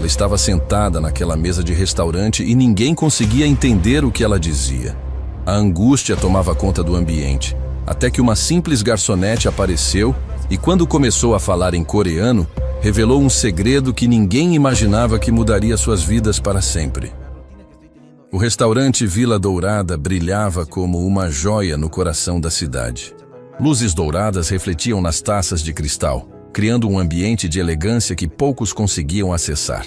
Ela estava sentada naquela mesa de restaurante e ninguém conseguia entender o que ela dizia. A angústia tomava conta do ambiente, até que uma simples garçonete apareceu e, quando começou a falar em coreano, revelou um segredo que ninguém imaginava que mudaria suas vidas para sempre. O restaurante Vila Dourada brilhava como uma joia no coração da cidade. Luzes douradas refletiam nas taças de cristal, criando um ambiente de elegância que poucos conseguiam acessar.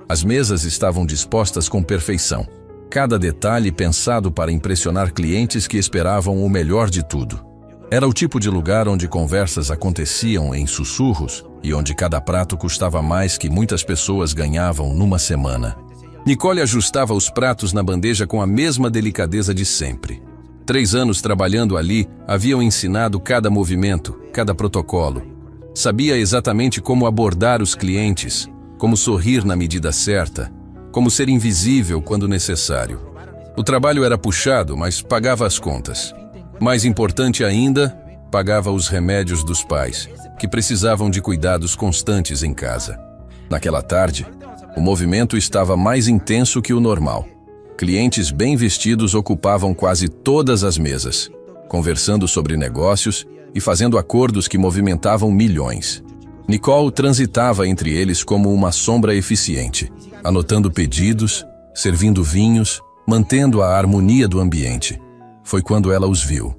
As mesas estavam dispostas com perfeição, cada detalhe pensado para impressionar clientes que esperavam o melhor de tudo. Era o tipo de lugar onde conversas aconteciam em sussurros e onde cada prato custava mais que muitas pessoas ganhavam numa semana. Nicole ajustava os pratos na bandeja com a mesma delicadeza de sempre. 3 anos trabalhando ali haviam ensinado cada movimento, cada protocolo. Sabia exatamente como abordar os clientes, como sorrir na medida certa, como ser invisível quando necessário. O trabalho era puxado, mas pagava as contas. Mais importante ainda, pagava os remédios dos pais, que precisavam de cuidados constantes em casa. Naquela tarde, o movimento estava mais intenso que o normal. Clientes bem vestidos ocupavam quase todas as mesas, conversando sobre negócios e fazendo acordos que movimentavam milhões. Nicole transitava entre eles como uma sombra eficiente, anotando pedidos, servindo vinhos, mantendo a harmonia do ambiente. Foi quando ela os viu.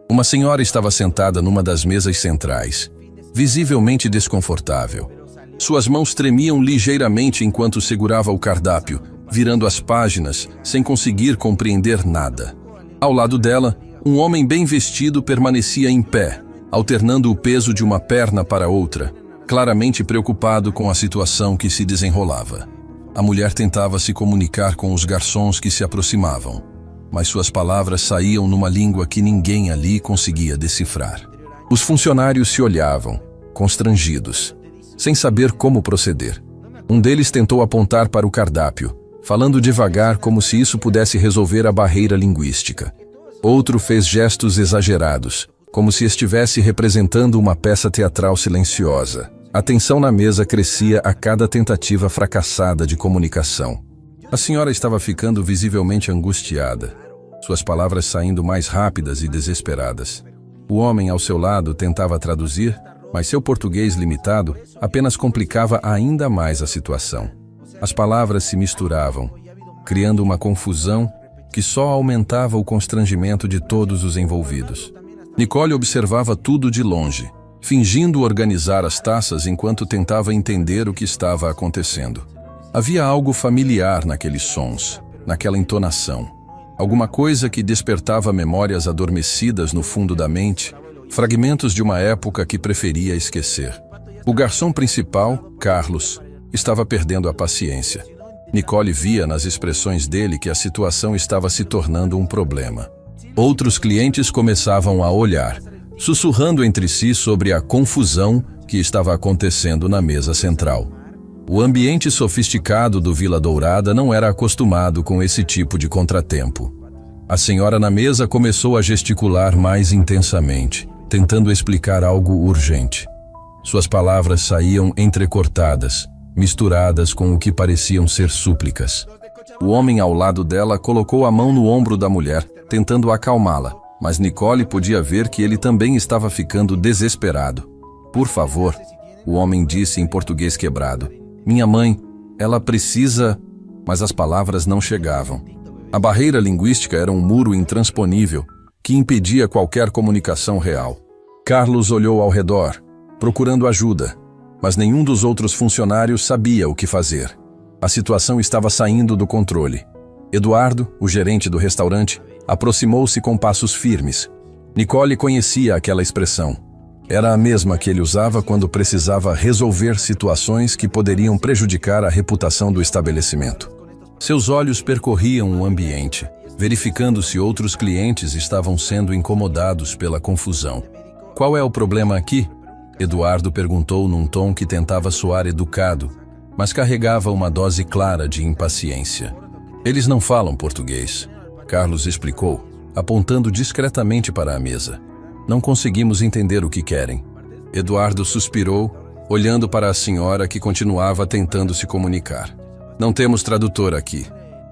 Uma senhora estava sentada numa das mesas centrais, visivelmente desconfortável. Suas mãos tremiam ligeiramente enquanto segurava o cardápio, virando as páginas, sem conseguir compreender nada. Ao lado dela, um homem bem vestido permanecia em pé, alternando o peso de uma perna para outra, claramente preocupado com a situação que se desenrolava. A mulher tentava se comunicar com os garçons que se aproximavam, mas suas palavras saíam numa língua que ninguém ali conseguia decifrar. Os funcionários se olhavam, constrangidos, sem saber como proceder. Um deles tentou apontar para o cardápio, falando devagar como se isso pudesse resolver a barreira linguística. Outro fez gestos exagerados, como se estivesse representando uma peça teatral silenciosa. A tensão na mesa crescia a cada tentativa fracassada de comunicação. A senhora estava ficando visivelmente angustiada, suas palavras saindo mais rápidas e desesperadas. O homem ao seu lado tentava traduzir, mas seu português limitado apenas complicava ainda mais a situação. As palavras se misturavam, criando uma confusão que só aumentava o constrangimento de todos os envolvidos. Nicole observava tudo de longe, fingindo organizar as taças enquanto tentava entender o que estava acontecendo. Havia algo familiar naqueles sons, naquela entonação. Alguma coisa que despertava memórias adormecidas no fundo da mente, fragmentos de uma época que preferia esquecer. O garçom principal, Carlos, estava perdendo a paciência. Nicole via nas expressões dele que a situação estava se tornando um problema. Outros clientes começavam a olhar, sussurrando entre si sobre a confusão que estava acontecendo na mesa central. O ambiente sofisticado do Vila Dourada não era acostumado com esse tipo de contratempo. A senhora na mesa começou a gesticular mais intensamente, tentando explicar algo urgente. Suas palavras saíam entrecortadas, misturadas com o que pareciam ser súplicas. O homem ao lado dela colocou a mão no ombro da mulher, tentando acalmá-la, mas Nicole podia ver que ele também estava ficando desesperado. "Por favor", o homem disse em português quebrado. "Minha mãe, ela precisa..." Mas as palavras não chegavam. A barreira linguística era um muro intransponível que impedia qualquer comunicação real. Carlos olhou ao redor, procurando ajuda, mas nenhum dos outros funcionários sabia o que fazer. A situação estava saindo do controle. Eduardo, o gerente do restaurante, aproximou-se com passos firmes. Nicole conhecia aquela expressão. Era a mesma que ele usava quando precisava resolver situações que poderiam prejudicar a reputação do estabelecimento. Seus olhos percorriam o ambiente, verificando se outros clientes estavam sendo incomodados pela confusão. "Qual é o problema aqui?" Eduardo perguntou num tom que tentava soar educado, mas carregava uma dose clara de impaciência. "Eles não falam português", Carlos explicou, apontando discretamente para a mesa. "Não conseguimos entender o que querem." Eduardo suspirou, olhando para a senhora que continuava tentando se comunicar. Não temos tradutor aqui.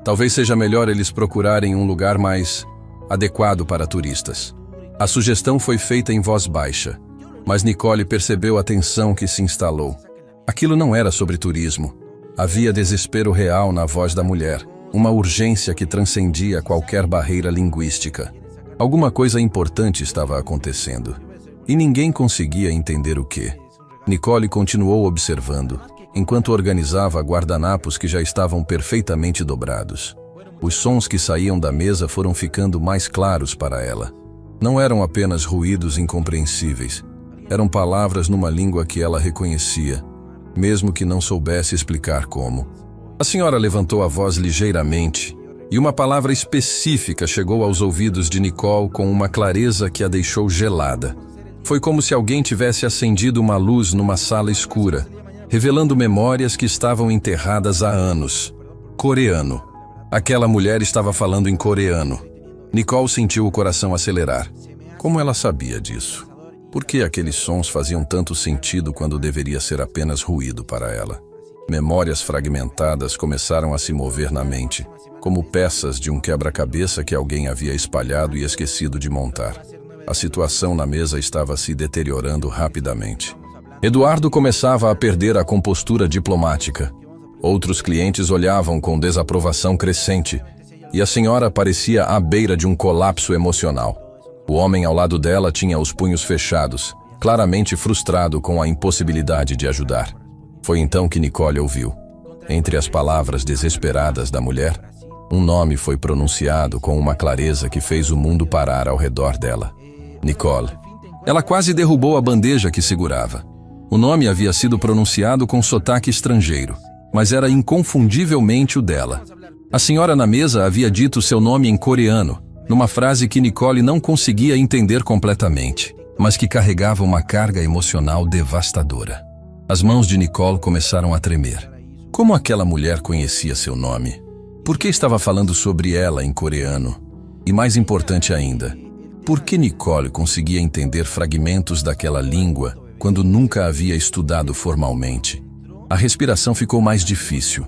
Talvez seja melhor eles procurarem um lugar mais adequado para turistas. A sugestão foi feita em voz baixa, mas Nicole percebeu a tensão que se instalou. Aquilo não era sobre turismo. Havia desespero real na voz da mulher, uma urgência que transcendia qualquer barreira linguística. Alguma coisa importante estava acontecendo, e ninguém conseguia entender o quê. Nicole continuou observando, enquanto organizava guardanapos que já estavam perfeitamente dobrados. Os sons que saíam da mesa foram ficando mais claros para ela. Não eram apenas ruídos incompreensíveis, eram palavras numa língua que ela reconhecia, mesmo que não soubesse explicar como. A senhora levantou a voz ligeiramente, e uma palavra específica chegou aos ouvidos de Nicole com uma clareza que a deixou gelada. Foi como se alguém tivesse acendido uma luz numa sala escura, revelando memórias que estavam enterradas há anos. Coreano. Aquela mulher estava falando em coreano. Nicole sentiu o coração acelerar. Como ela sabia disso? Por que aqueles sons faziam tanto sentido quando deveria ser apenas ruído para ela? Memórias fragmentadas começaram a se mover na mente, como peças de um quebra-cabeça que alguém havia espalhado e esquecido de montar. A situação na mesa estava se deteriorando rapidamente. Eduardo começava a perder a compostura diplomática. Outros clientes olhavam com desaprovação crescente, e a senhora parecia à beira de um colapso emocional. O homem ao lado dela tinha os punhos fechados, claramente frustrado com a impossibilidade de ajudar. Foi então que Nicole ouviu. Entre as palavras desesperadas da mulher, um nome foi pronunciado com uma clareza que fez o mundo parar ao redor dela. Nicole. Ela quase derrubou a bandeja que segurava. O nome havia sido pronunciado com sotaque estrangeiro, mas era inconfundivelmente o dela. A senhora na mesa havia dito seu nome em coreano, numa frase que Nicole não conseguia entender completamente, mas que carregava uma carga emocional devastadora. As mãos de Nicole começaram a tremer. Como aquela mulher conhecia seu nome? Por que estava falando sobre ela em coreano? E mais importante ainda, por que Nicole conseguia entender fragmentos daquela língua quando nunca havia estudado formalmente? A respiração ficou mais difícil.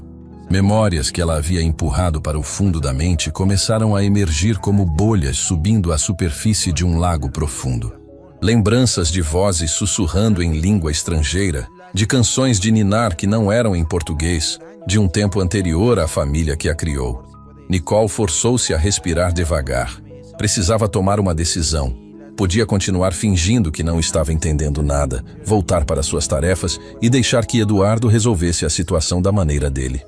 Memórias que ela havia empurrado para o fundo da mente começaram a emergir como bolhas subindo à superfície de um lago profundo. Lembranças de vozes sussurrando em língua estrangeira, de canções de ninar que não eram em português, de um tempo anterior à família que a criou. Nicole forçou-se a respirar devagar. Precisava tomar uma decisão. Podia continuar fingindo que não estava entendendo nada, voltar para suas tarefas e deixar que Eduardo resolvesse a situação da maneira dele.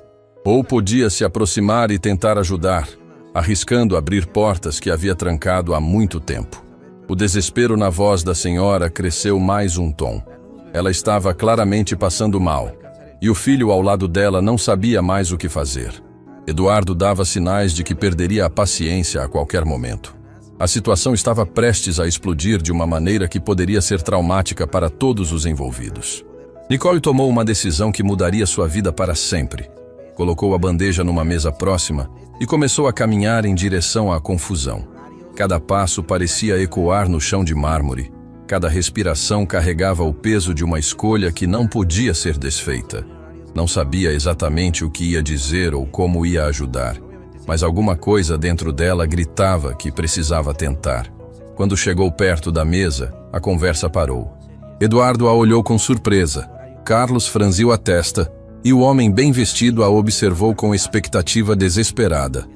Ou podia se aproximar e tentar ajudar, arriscando abrir portas que havia trancado há muito tempo. O desespero na voz da senhora cresceu mais um tom. Ela estava claramente passando mal, e o filho ao lado dela não sabia mais o que fazer. Eduardo dava sinais de que perderia a paciência a qualquer momento. A situação estava prestes a explodir de uma maneira que poderia ser traumática para todos os envolvidos. Nicole tomou uma decisão que mudaria sua vida para sempre. Colocou a bandeja numa mesa próxima e começou a caminhar em direção à confusão. Cada passo parecia ecoar no chão de mármore. Cada respiração carregava o peso de uma escolha que não podia ser desfeita. Não sabia exatamente o que ia dizer ou como ia ajudar, mas alguma coisa dentro dela gritava que precisava tentar. Quando chegou perto da mesa, a conversa parou. Eduardo a olhou com surpresa. Carlos franziu a testa e o homem bem vestido a observou com expectativa desesperada.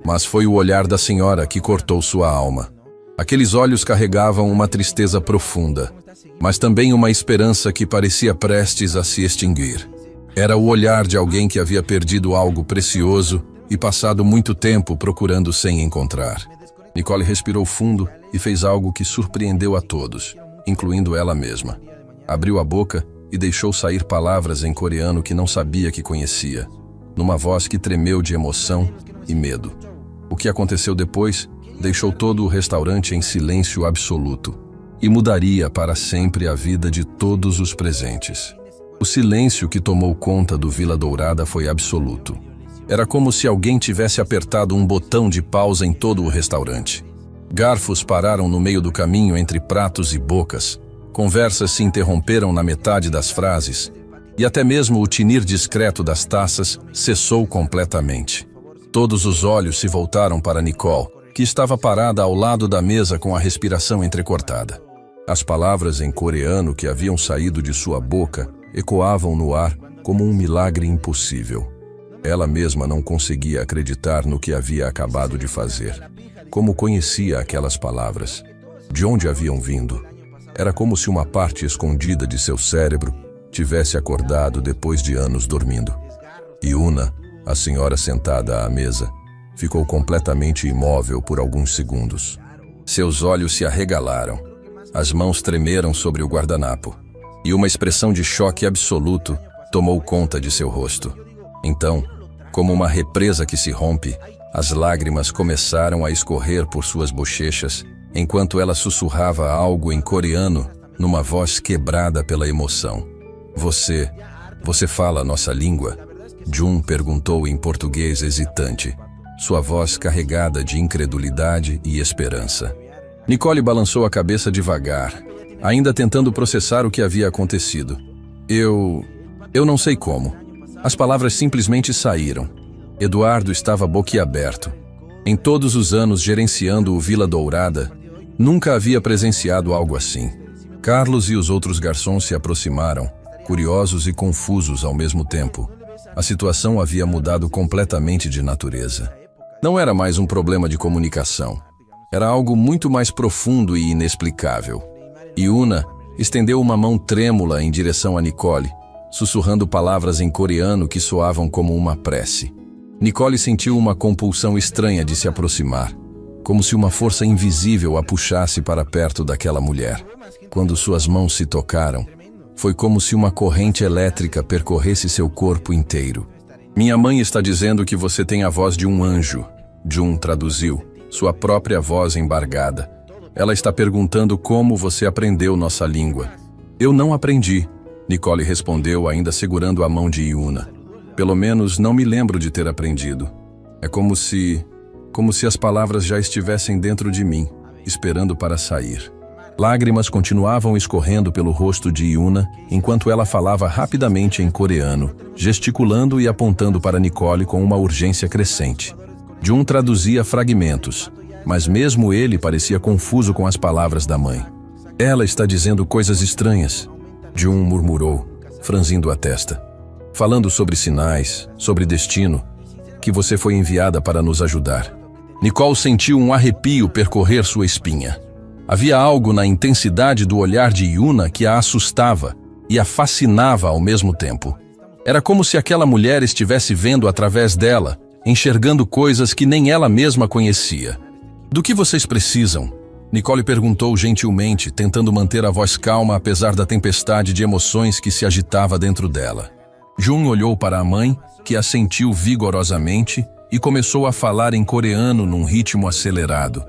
Mas foi o olhar da senhora que cortou sua alma. Aqueles olhos carregavam uma tristeza profunda, mas também uma esperança que parecia prestes a se extinguir. Era o olhar de alguém que havia perdido algo precioso e passado muito tempo procurando sem encontrar. Nicole respirou fundo e fez algo que surpreendeu a todos, incluindo ela mesma. Abriu a boca e deixou sair palavras em coreano que não sabia que conhecia, numa voz que tremeu de emoção e medo. O que aconteceu depois deixou todo o restaurante em silêncio absoluto e mudaria para sempre a vida de todos os presentes. O silêncio que tomou conta do Vila Dourada foi absoluto. Era como se alguém tivesse apertado um botão de pausa em todo o restaurante. Garfos pararam no meio do caminho entre pratos e bocas. Conversas se interromperam na metade das frases. E até mesmo o tinir discreto das taças cessou completamente. Todos os olhos se voltaram para Nicole, que estava parada ao lado da mesa com a respiração entrecortada. As palavras em coreano que haviam saído de sua boca ecoavam no ar como um milagre impossível. Ela mesma não conseguia acreditar no que havia acabado de fazer. Como conhecia aquelas palavras? De onde haviam vindo? Era como se uma parte escondida de seu cérebro tivesse acordado depois de anos dormindo. Yuna, a senhora sentada à mesa, ficou completamente imóvel por alguns segundos. Seus olhos se arregalaram. As mãos tremeram sobre o guardanapo. E uma expressão de choque absoluto tomou conta de seu rosto. Então, como uma represa que se rompe, as lágrimas começaram a escorrer por suas bochechas, enquanto ela sussurrava algo em coreano, numa voz quebrada pela emoção. Você fala a nossa língua? Jun perguntou em português hesitante, sua voz carregada de incredulidade e esperança. Nicole balançou a cabeça devagar, ainda tentando processar o que havia acontecido. Eu não sei como. As palavras simplesmente saíram. Eduardo estava boquiaberto. Em todos os anos gerenciando o Vila Dourada, nunca havia presenciado algo assim. Carlos e os outros garçons se aproximaram, curiosos e confusos ao mesmo tempo. A situação havia mudado completamente de natureza. Não era mais um problema de comunicação. Era algo muito mais profundo e inexplicável. Yuna estendeu uma mão trêmula em direção a Nicole, sussurrando palavras em coreano que soavam como uma prece. Nicole sentiu uma compulsão estranha de se aproximar, como se uma força invisível a puxasse para perto daquela mulher. Quando suas mãos se tocaram, foi como se uma corrente elétrica percorresse seu corpo inteiro. Minha mãe está dizendo que você tem a voz de um anjo, Jun traduziu, sua própria voz embargada. Ela está perguntando como você aprendeu nossa língua. Eu não aprendi, Nicole respondeu, ainda segurando a mão de Yuna. Pelo menos não me lembro de ter aprendido. É como se as palavras já estivessem dentro de mim, esperando para sair. Lágrimas continuavam escorrendo pelo rosto de Yuna, enquanto ela falava rapidamente em coreano, gesticulando e apontando para Nicole com uma urgência crescente. Jun traduzia fragmentos, mas mesmo ele parecia confuso com as palavras da mãe. Ela está dizendo coisas estranhas, Jun murmurou, franzindo a testa. Falando sobre sinais, sobre destino, que você foi enviada para nos ajudar. Nicole sentiu um arrepio percorrer sua espinha. Havia algo na intensidade do olhar de Yuna que a assustava e a fascinava ao mesmo tempo. Era como se aquela mulher estivesse vendo através dela, enxergando coisas que nem ela mesma conhecia. Do que vocês precisam? Nicole perguntou gentilmente, tentando manter a voz calma apesar da tempestade de emoções que se agitava dentro dela. Jun olhou para a mãe, que assentiu vigorosamente e começou a falar em coreano num ritmo acelerado.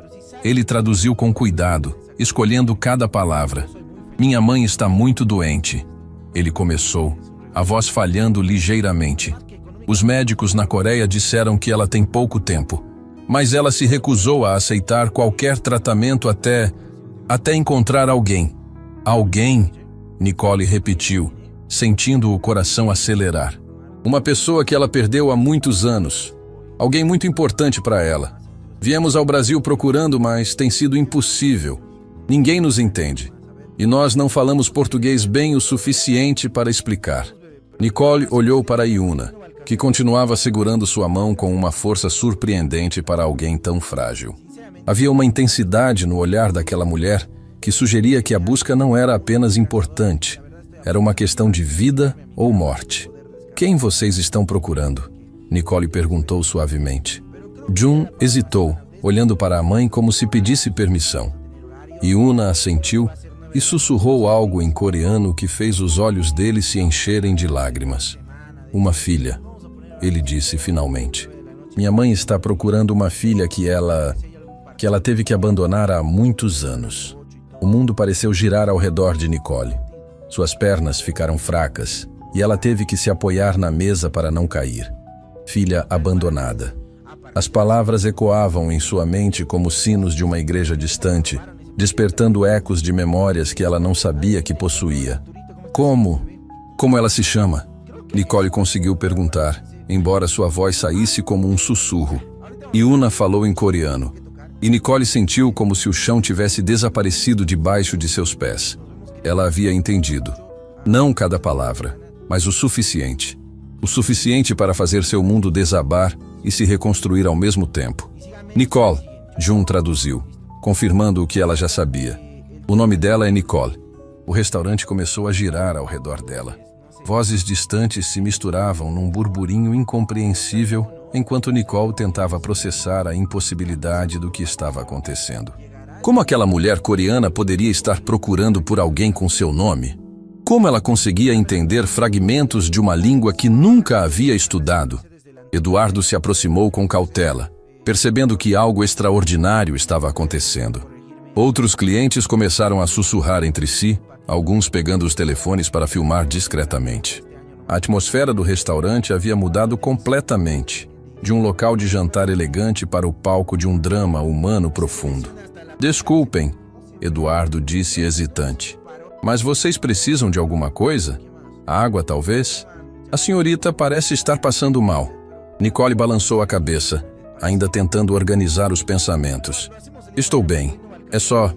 Ele traduziu com cuidado, escolhendo cada palavra. Minha mãe está muito doente. Ele começou, a voz falhando ligeiramente. Os médicos na Coreia disseram que ela tem pouco tempo, mas ela se recusou a aceitar qualquer tratamento até encontrar alguém. Alguém? Nicole repetiu, sentindo o coração acelerar. Uma pessoa que ela perdeu há muitos anos. Alguém muito importante para ela. Viemos ao Brasil procurando, mas tem sido impossível. Ninguém nos entende. E nós não falamos português bem o suficiente para explicar. Nicole olhou para Yuna, que continuava segurando sua mão com uma força surpreendente para alguém tão frágil. Havia uma intensidade no olhar daquela mulher que sugeria que a busca não era apenas importante. Era uma questão de vida ou morte. Quem vocês estão procurando? Nicole perguntou suavemente. Jun hesitou, olhando para a mãe como se pedisse permissão. Yuna assentiu e sussurrou algo em coreano que fez os olhos dele se encherem de lágrimas. Uma filha, ele disse finalmente. Minha mãe está procurando uma filha que ela teve que abandonar há muitos anos. O mundo pareceu girar ao redor de Nicole. Suas pernas ficaram fracas e ela teve que se apoiar na mesa para não cair. Filha abandonada. As palavras ecoavam em sua mente como sinos de uma igreja distante, despertando ecos de memórias que ela não sabia que possuía. Como? Como ela se chama? Nicole conseguiu perguntar, embora sua voz saísse como um sussurro. Yuna falou em coreano, e Nicole sentiu como se o chão tivesse desaparecido debaixo de seus pés. Ela havia entendido. Não cada palavra, mas o suficiente. O suficiente para fazer seu mundo desabar e se reconstruir ao mesmo tempo. Nicole, Jun traduziu, confirmando o que ela já sabia. O nome dela é Nicole. O restaurante começou a girar ao redor dela. Vozes distantes se misturavam num burburinho incompreensível enquanto Nicole tentava processar a impossibilidade do que estava acontecendo. Como aquela mulher coreana poderia estar procurando por alguém com seu nome? Como ela conseguia entender fragmentos de uma língua que nunca havia estudado? Eduardo se aproximou com cautela, percebendo que algo extraordinário estava acontecendo. Outros clientes começaram a sussurrar entre si, alguns pegando os telefones para filmar discretamente. A atmosfera do restaurante havia mudado completamente, de um local de jantar elegante para o palco de um drama humano profundo. Desculpem, Eduardo disse hesitante. Mas vocês precisam de alguma coisa? Água, talvez? A senhorita parece estar passando mal. Nicole balançou a cabeça, ainda tentando organizar os pensamentos. Estou bem. É só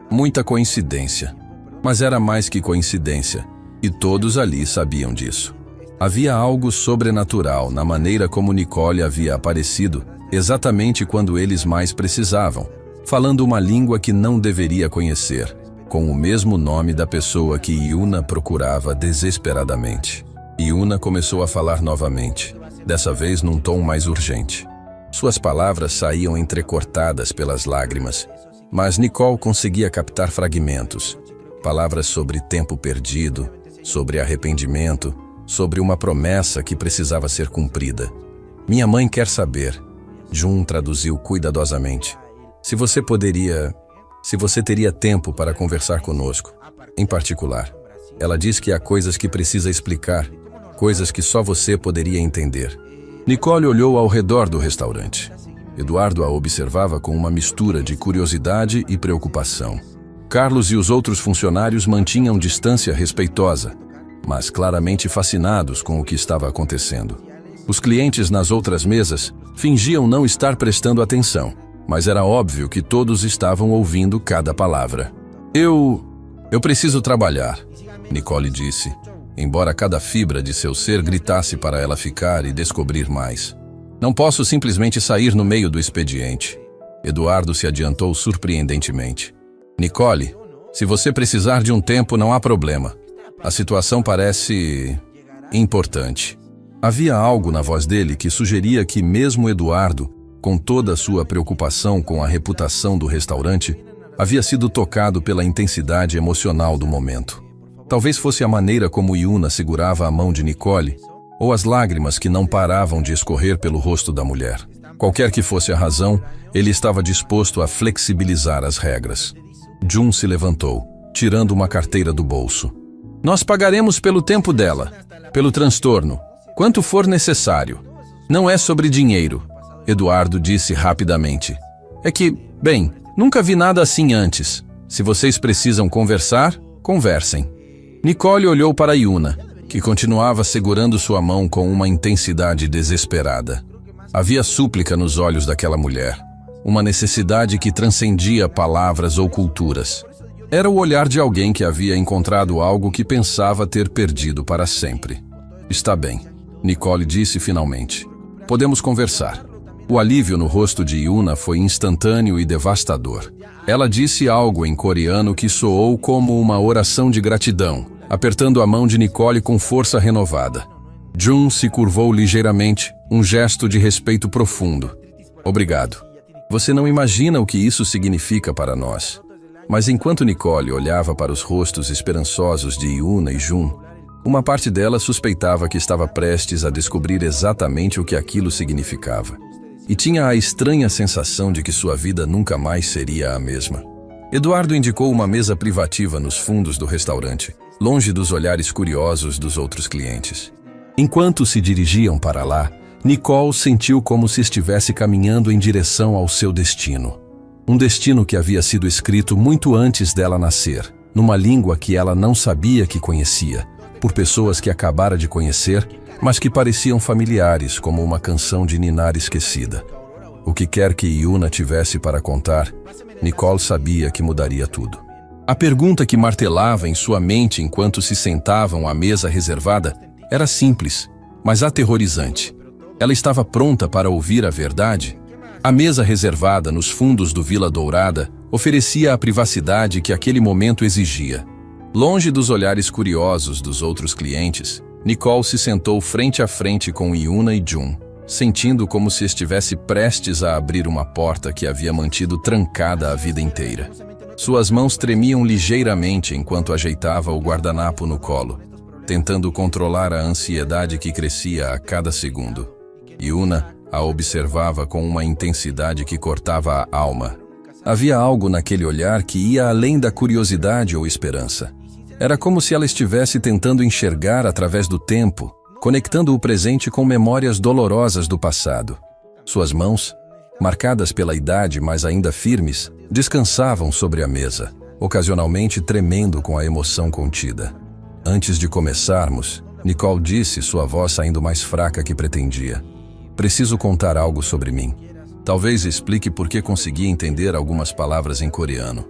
muita coincidência. Mas era mais que coincidência, e todos ali sabiam disso. Havia algo sobrenatural na maneira como Nicole havia aparecido, exatamente quando eles mais precisavam, falando uma língua que não deveria conhecer, com o mesmo nome da pessoa que Yuna procurava desesperadamente. Yuna começou a falar novamente, dessa vez num tom mais urgente. Suas palavras saíam entrecortadas pelas lágrimas, mas Nicole conseguia captar fragmentos. Palavras sobre tempo perdido, sobre arrependimento, sobre uma promessa que precisava ser cumprida. Minha mãe quer saber, Jun traduziu cuidadosamente, se você teria tempo para conversar conosco. Em particular, ela diz que há coisas que precisa explicar, coisas que só você poderia entender. Nicole olhou ao redor do restaurante. Eduardo a observava com uma mistura de curiosidade e preocupação. Carlos e os outros funcionários mantinham distância respeitosa, mas claramente fascinados com o que estava acontecendo. Os clientes nas outras mesas fingiam não estar prestando atenção, mas era óbvio que todos estavam ouvindo cada palavra. Eu preciso trabalhar, Nicole disse, embora cada fibra de seu ser gritasse para ela ficar e descobrir mais. Não posso simplesmente sair no meio do expediente. Eduardo se adiantou surpreendentemente. Nicole, se você precisar de um tempo, não há problema. A situação parece importante. Havia algo na voz dele que sugeria que mesmo Eduardo, com toda a sua preocupação com a reputação do restaurante, havia sido tocado pela intensidade emocional do momento. Talvez fosse a maneira como Yuna segurava a mão de Nicole, ou as lágrimas que não paravam de escorrer pelo rosto da mulher. Qualquer que fosse a razão, ele estava disposto a flexibilizar as regras. Jun se levantou, tirando uma carteira do bolso. Nós pagaremos pelo tempo dela, pelo transtorno, quanto for necessário. Não é sobre dinheiro, Eduardo disse rapidamente. É que, bem, nunca vi nada assim antes. Se vocês precisam conversar, conversem. Nicole olhou para Yuna, que continuava segurando sua mão com uma intensidade desesperada. Havia súplica nos olhos daquela mulher, uma necessidade que transcendia palavras ou culturas. Era o olhar de alguém que havia encontrado algo que pensava ter perdido para sempre. Está bem, Nicole disse finalmente. Podemos conversar. O alívio no rosto de Yuna foi instantâneo e devastador. Ela disse algo em coreano que soou como uma oração de gratidão, apertando a mão de Nicole com força renovada. Jun se curvou ligeiramente, um gesto de respeito profundo. Obrigado. Você não imagina o que isso significa para nós. Mas enquanto Nicole olhava para os rostos esperançosos de Yuna e Jun, uma parte dela suspeitava que estava prestes a descobrir exatamente o que aquilo significava. E tinha a estranha sensação de que sua vida nunca mais seria a mesma. Eduardo indicou uma mesa privativa nos fundos do restaurante, longe dos olhares curiosos dos outros clientes. Enquanto se dirigiam para lá, Nicole sentiu como se estivesse caminhando em direção ao seu destino. Um destino que havia sido escrito muito antes dela nascer, numa língua que ela não sabia que conhecia, por pessoas que acabara de conhecer, mas que pareciam familiares, como uma canção de ninar esquecida. O que quer que Yuna tivesse para contar, Nicole sabia que mudaria tudo. A pergunta que martelava em sua mente enquanto se sentavam à mesa reservada era simples, mas aterrorizante. Ela estava pronta para ouvir a verdade? A mesa reservada nos fundos do Vila Dourada oferecia a privacidade que aquele momento exigia. Longe dos olhares curiosos dos outros clientes, Nicole se sentou frente a frente com Yuna e Jun, sentindo como se estivesse prestes a abrir uma porta que havia mantido trancada a vida inteira. Suas mãos tremiam ligeiramente enquanto ajeitava o guardanapo no colo, tentando controlar a ansiedade que crescia a cada segundo. Yuna a observava com uma intensidade que cortava a alma. Havia algo naquele olhar que ia além da curiosidade ou esperança. Era como se ela estivesse tentando enxergar através do tempo, conectando o presente com memórias dolorosas do passado. Suas mãos, marcadas pela idade, mas ainda firmes, descansavam sobre a mesa, ocasionalmente tremendo com a emoção contida. Antes de começarmos, Nicole disse, sua voz saindo mais fraca que pretendia: "Preciso contar algo sobre mim. Talvez explique por que consegui entender algumas palavras em coreano."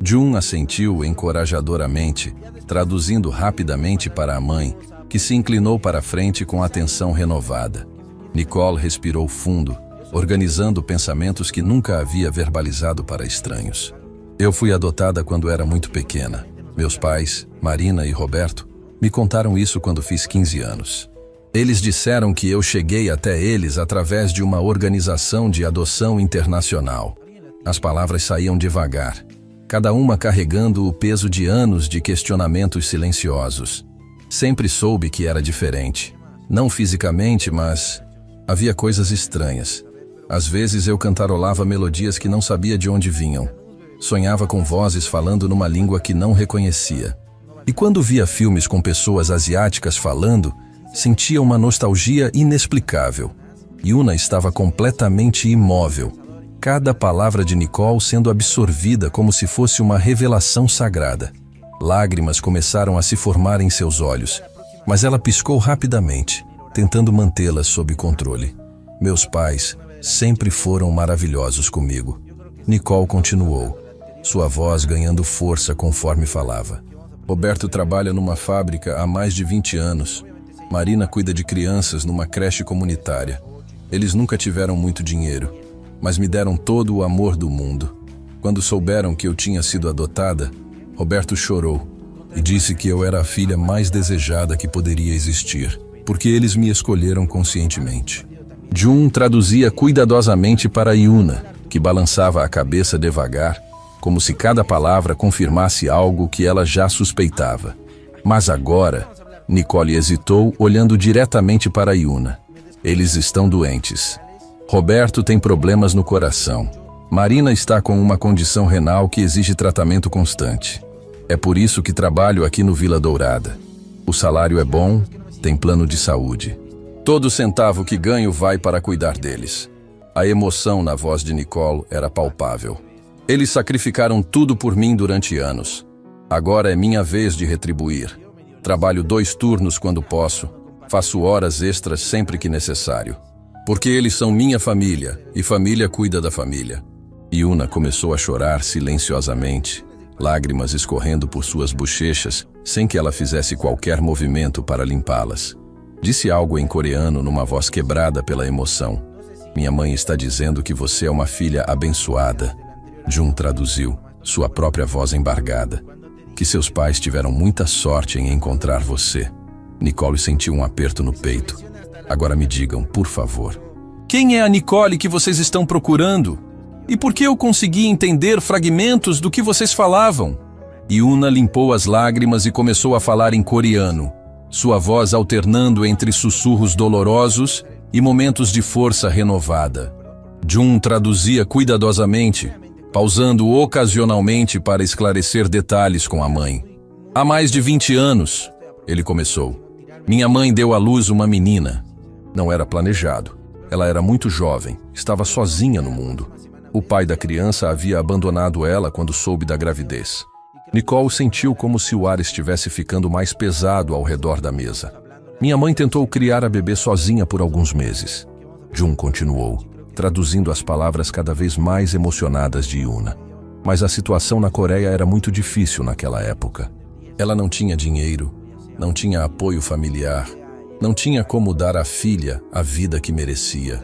Jun assentiu encorajadoramente, traduzindo rapidamente para a mãe, que se inclinou para a frente com atenção renovada. Nicole respirou fundo, organizando pensamentos que nunca havia verbalizado para estranhos. "Eu fui adotada quando era muito pequena. Meus pais, Marina e Roberto, me contaram isso quando fiz 15 anos. Eles disseram que eu cheguei até eles através de uma organização de adoção internacional." As palavras saíam devagar, cada uma carregando o peso de anos de questionamentos silenciosos. Sempre soube que era diferente. Não fisicamente, mas havia coisas estranhas. Às vezes eu cantarolava melodias que não sabia de onde vinham. Sonhava com vozes falando numa língua que não reconhecia. E quando via filmes com pessoas asiáticas falando, sentia uma nostalgia inexplicável. Yuna estava completamente imóvel, cada palavra de Nicole sendo absorvida como se fosse uma revelação sagrada. Lágrimas começaram a se formar em seus olhos, mas ela piscou rapidamente, tentando mantê-las sob controle. "Meus pais sempre foram maravilhosos comigo." Nicole continuou, sua voz ganhando força conforme falava. "Roberto trabalha numa fábrica há mais de 20 anos. Marina cuida de crianças numa creche comunitária. Eles nunca tiveram muito dinheiro, mas me deram todo o amor do mundo. Quando souberam que eu tinha sido adotada, Roberto chorou e disse que eu era a filha mais desejada que poderia existir, porque eles me escolheram conscientemente." Jun traduzia cuidadosamente para Yuna, que balançava a cabeça devagar, como se cada palavra confirmasse algo que ela já suspeitava. Mas agora, Nicole hesitou, olhando diretamente para Yuna. "Eles estão doentes. Roberto tem problemas no coração. Marina está com uma condição renal que exige tratamento constante. É por isso que trabalho aqui no Vila Dourada. O salário é bom, tem plano de saúde. Todo centavo que ganho vai para cuidar deles." A emoção na voz de Nicole era palpável. "Eles sacrificaram tudo por mim durante anos. Agora é minha vez de retribuir. Trabalho 2 turnos quando posso. Faço horas extras sempre que necessário. Porque eles são minha família, e família cuida da família." Yuna começou a chorar silenciosamente, lágrimas escorrendo por suas bochechas, sem que ela fizesse qualquer movimento para limpá-las. Disse algo em coreano numa voz quebrada pela emoção. "Minha mãe está dizendo que você é uma filha abençoada." Jun traduziu, sua própria voz embargada. "Que seus pais tiveram muita sorte em encontrar você." Nicole sentiu um aperto no peito. "Agora me digam, por favor. Quem é a Nicole que vocês estão procurando? E por que eu consegui entender fragmentos do que vocês falavam?" Yuna limpou as lágrimas e começou a falar em coreano, sua voz alternando entre sussurros dolorosos e momentos de força renovada. Jun traduzia cuidadosamente, pausando ocasionalmente para esclarecer detalhes com a mãe. "Há mais de 20 anos, ele começou. "Minha mãe deu à luz uma menina. Não era planejado. Ela era muito jovem, estava sozinha no mundo. O pai da criança havia abandonado ela quando soube da gravidez. Nicole sentiu como se o ar estivesse ficando mais pesado ao redor da mesa. Minha mãe tentou criar a bebê sozinha por alguns meses. Jun continuou, traduzindo as palavras cada vez mais emocionadas de Yuna. Mas a situação na Coreia era muito difícil naquela época. Ela não tinha dinheiro, não tinha apoio familiar, não tinha como dar à filha a vida que merecia.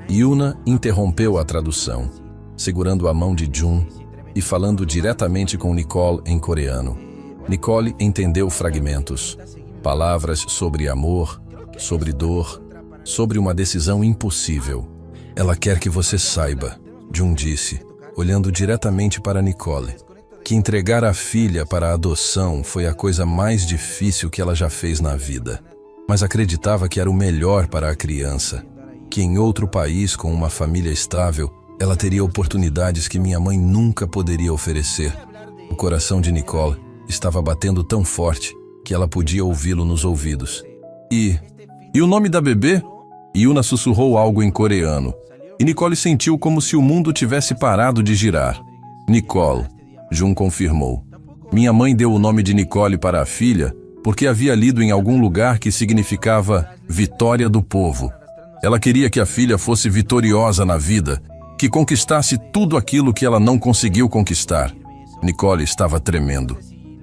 Yuna interrompeu a tradução, segurando a mão de Jun e falando diretamente com Nicole em coreano. Nicole entendeu fragmentos, palavras sobre amor, sobre dor, sobre uma decisão impossível. Ela quer que você saiba, Jun disse, olhando diretamente para Nicole, que entregar a filha para a adoção foi a coisa mais difícil que ela já fez na vida, mas acreditava que era o melhor para a criança, que em outro país com uma família estável, ela teria oportunidades que minha mãe nunca poderia oferecer. O coração de Nicole estava batendo tão forte que ela podia ouvi-lo nos ouvidos. E o nome da bebê? Yuna sussurrou algo em coreano, e Nicole sentiu como se o mundo tivesse parado de girar. Nicole, Jun confirmou. Minha mãe deu o nome de Nicole para a filha porque havia lido em algum lugar que significava vitória do povo. Ela queria que a filha fosse vitoriosa na vida, que conquistasse tudo aquilo que ela não conseguiu conquistar. Nicole estava tremendo.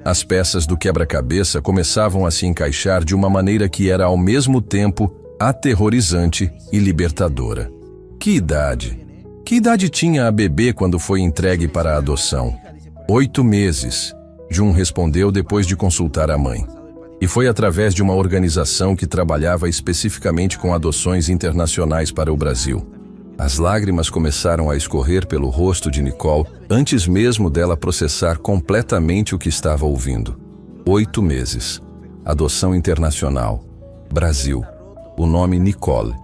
As peças do quebra-cabeça começavam a se encaixar de uma maneira que era ao mesmo tempo aterrorizante e libertadora. Que idade? Que idade tinha a bebê quando foi entregue para a adoção? 8 meses, Jun respondeu depois de consultar a mãe. E foi através de uma organização que trabalhava especificamente com adoções internacionais para o Brasil. As lágrimas começaram a escorrer pelo rosto de Nicole antes mesmo dela processar completamente o que estava ouvindo. 8 meses. Adoção internacional. Brasil. O nome Nicole.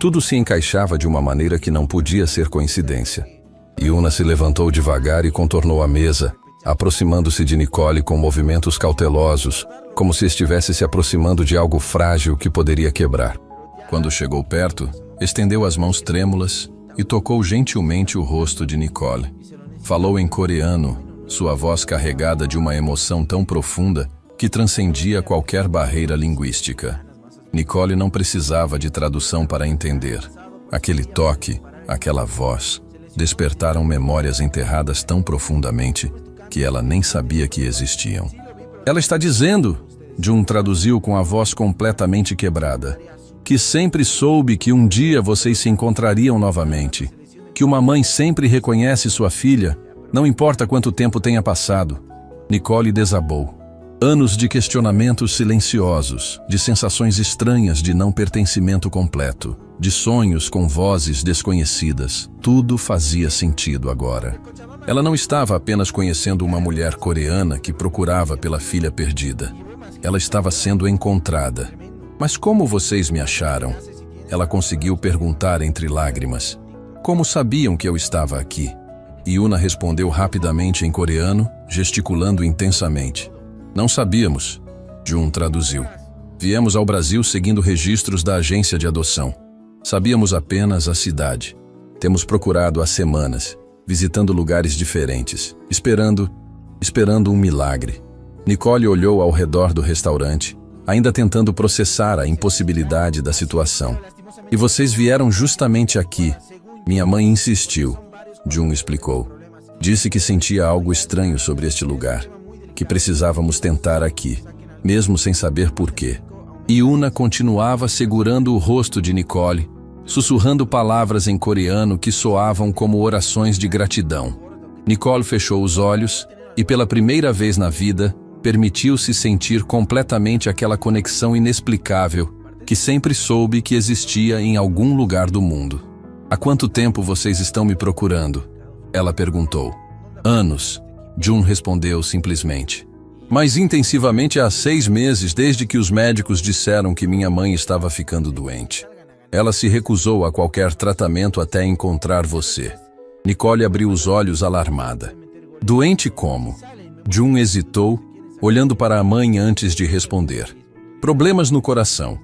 Tudo se encaixava de uma maneira que não podia ser coincidência. Yuna se levantou devagar e contornou a mesa, aproximando-se de Nicole com movimentos cautelosos, como se estivesse se aproximando de algo frágil que poderia quebrar. Quando chegou perto, estendeu as mãos trêmulas e tocou gentilmente o rosto de Nicole. Falou em coreano, sua voz carregada de uma emoção tão profunda que transcendia qualquer barreira linguística. Nicole não precisava de tradução para entender. Aquele toque, aquela voz, despertaram memórias enterradas tão profundamente que ela nem sabia que existiam. Ela está dizendo, Jun traduziu com a voz completamente quebrada, que sempre soube que um dia vocês se encontrariam novamente, que uma mãe sempre reconhece sua filha, não importa quanto tempo tenha passado. Nicole desabou. Anos de questionamentos silenciosos, de sensações estranhas de não pertencimento completo, de sonhos com vozes desconhecidas. Tudo fazia sentido agora. Ela não estava apenas conhecendo uma mulher coreana que procurava pela filha perdida. Ela estava sendo encontrada. Mas como vocês me acharam? Ela conseguiu perguntar entre lágrimas. Como sabiam que eu estava aqui? Yuna respondeu rapidamente em coreano, gesticulando intensamente. Não sabíamos, Jun traduziu. Viemos ao Brasil seguindo registros da agência de adoção. Sabíamos apenas a cidade. Temos procurado há semanas, visitando lugares diferentes, esperando um milagre. Nicole olhou ao redor do restaurante, ainda tentando processar a impossibilidade da situação. E vocês vieram justamente aqui. Minha mãe insistiu, Jun explicou. Disse que sentia algo estranho sobre este lugar, que precisávamos tentar aqui, mesmo sem saber por quê. Yuna continuava segurando o rosto de Nicole, sussurrando palavras em coreano que soavam como orações de gratidão. Nicole fechou os olhos e, pela primeira vez na vida, permitiu-se sentir completamente aquela conexão inexplicável que sempre soube que existia em algum lugar do mundo. Há quanto tempo vocês estão me procurando? Ela perguntou. Anos, Jun respondeu simplesmente. Mais intensivamente há 6 meses desde que os médicos disseram que minha mãe estava ficando doente. Ela se recusou a qualquer tratamento até encontrar você. Nicole abriu os olhos alarmada. Doente como? Jun hesitou, olhando para a mãe antes de responder. Problemas no coração.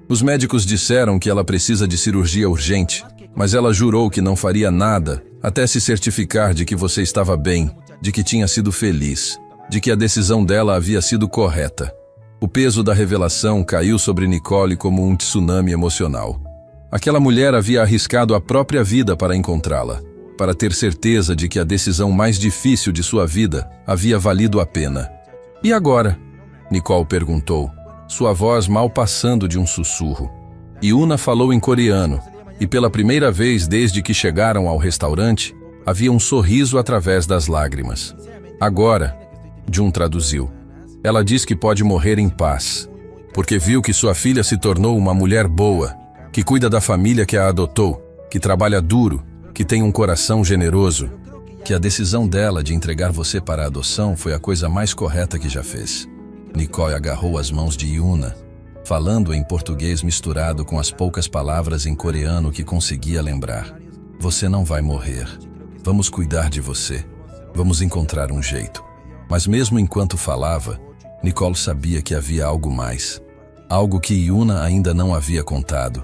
Os médicos disseram que ela precisa de cirurgia urgente, mas ela jurou que não faria nada até se certificar de que você estava bem, de que tinha sido feliz. de que a decisão dela havia sido correta. O peso da revelação caiu sobre Nicole como um tsunami emocional. Aquela mulher havia arriscado a própria vida para encontrá-la, para ter certeza de que a decisão mais difícil de sua vida havia valido a pena. E agora? Nicole perguntou, sua voz mal passando de um sussurro. Yuna falou em coreano, e pela primeira vez desde que chegaram ao restaurante, havia um sorriso através das lágrimas. Agora, Jun traduziu. Ela diz que pode morrer em paz, porque viu que sua filha se tornou uma mulher boa, que cuida da família que a adotou, que trabalha duro, que tem um coração generoso, que a decisão dela de entregar você para a adoção foi a coisa mais correta que já fez. Nicole agarrou as mãos de Yuna, falando em português misturado com as poucas palavras em coreano que conseguia lembrar. Você não vai morrer. Vamos cuidar de você. Vamos encontrar um jeito. Mas mesmo enquanto falava, Nicole sabia que havia algo mais. Algo que Yuna ainda não havia contado.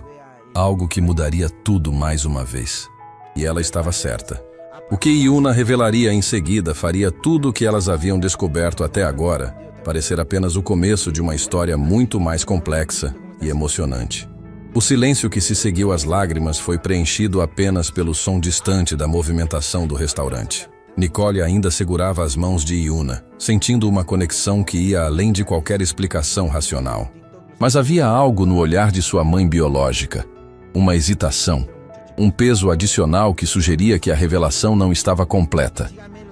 Algo que mudaria tudo mais uma vez. E ela estava certa. O que Yuna revelaria em seguida faria tudo o que elas haviam descoberto até agora parecer apenas o começo de uma história muito mais complexa e emocionante. O silêncio que se seguiu às lágrimas foi preenchido apenas pelo som distante da movimentação do restaurante. Nicole ainda segurava as mãos de Yuna, sentindo uma conexão que ia além de qualquer explicação racional. Mas havia algo no olhar de sua mãe biológica, uma hesitação, um peso adicional que sugeria que a revelação não estava completa.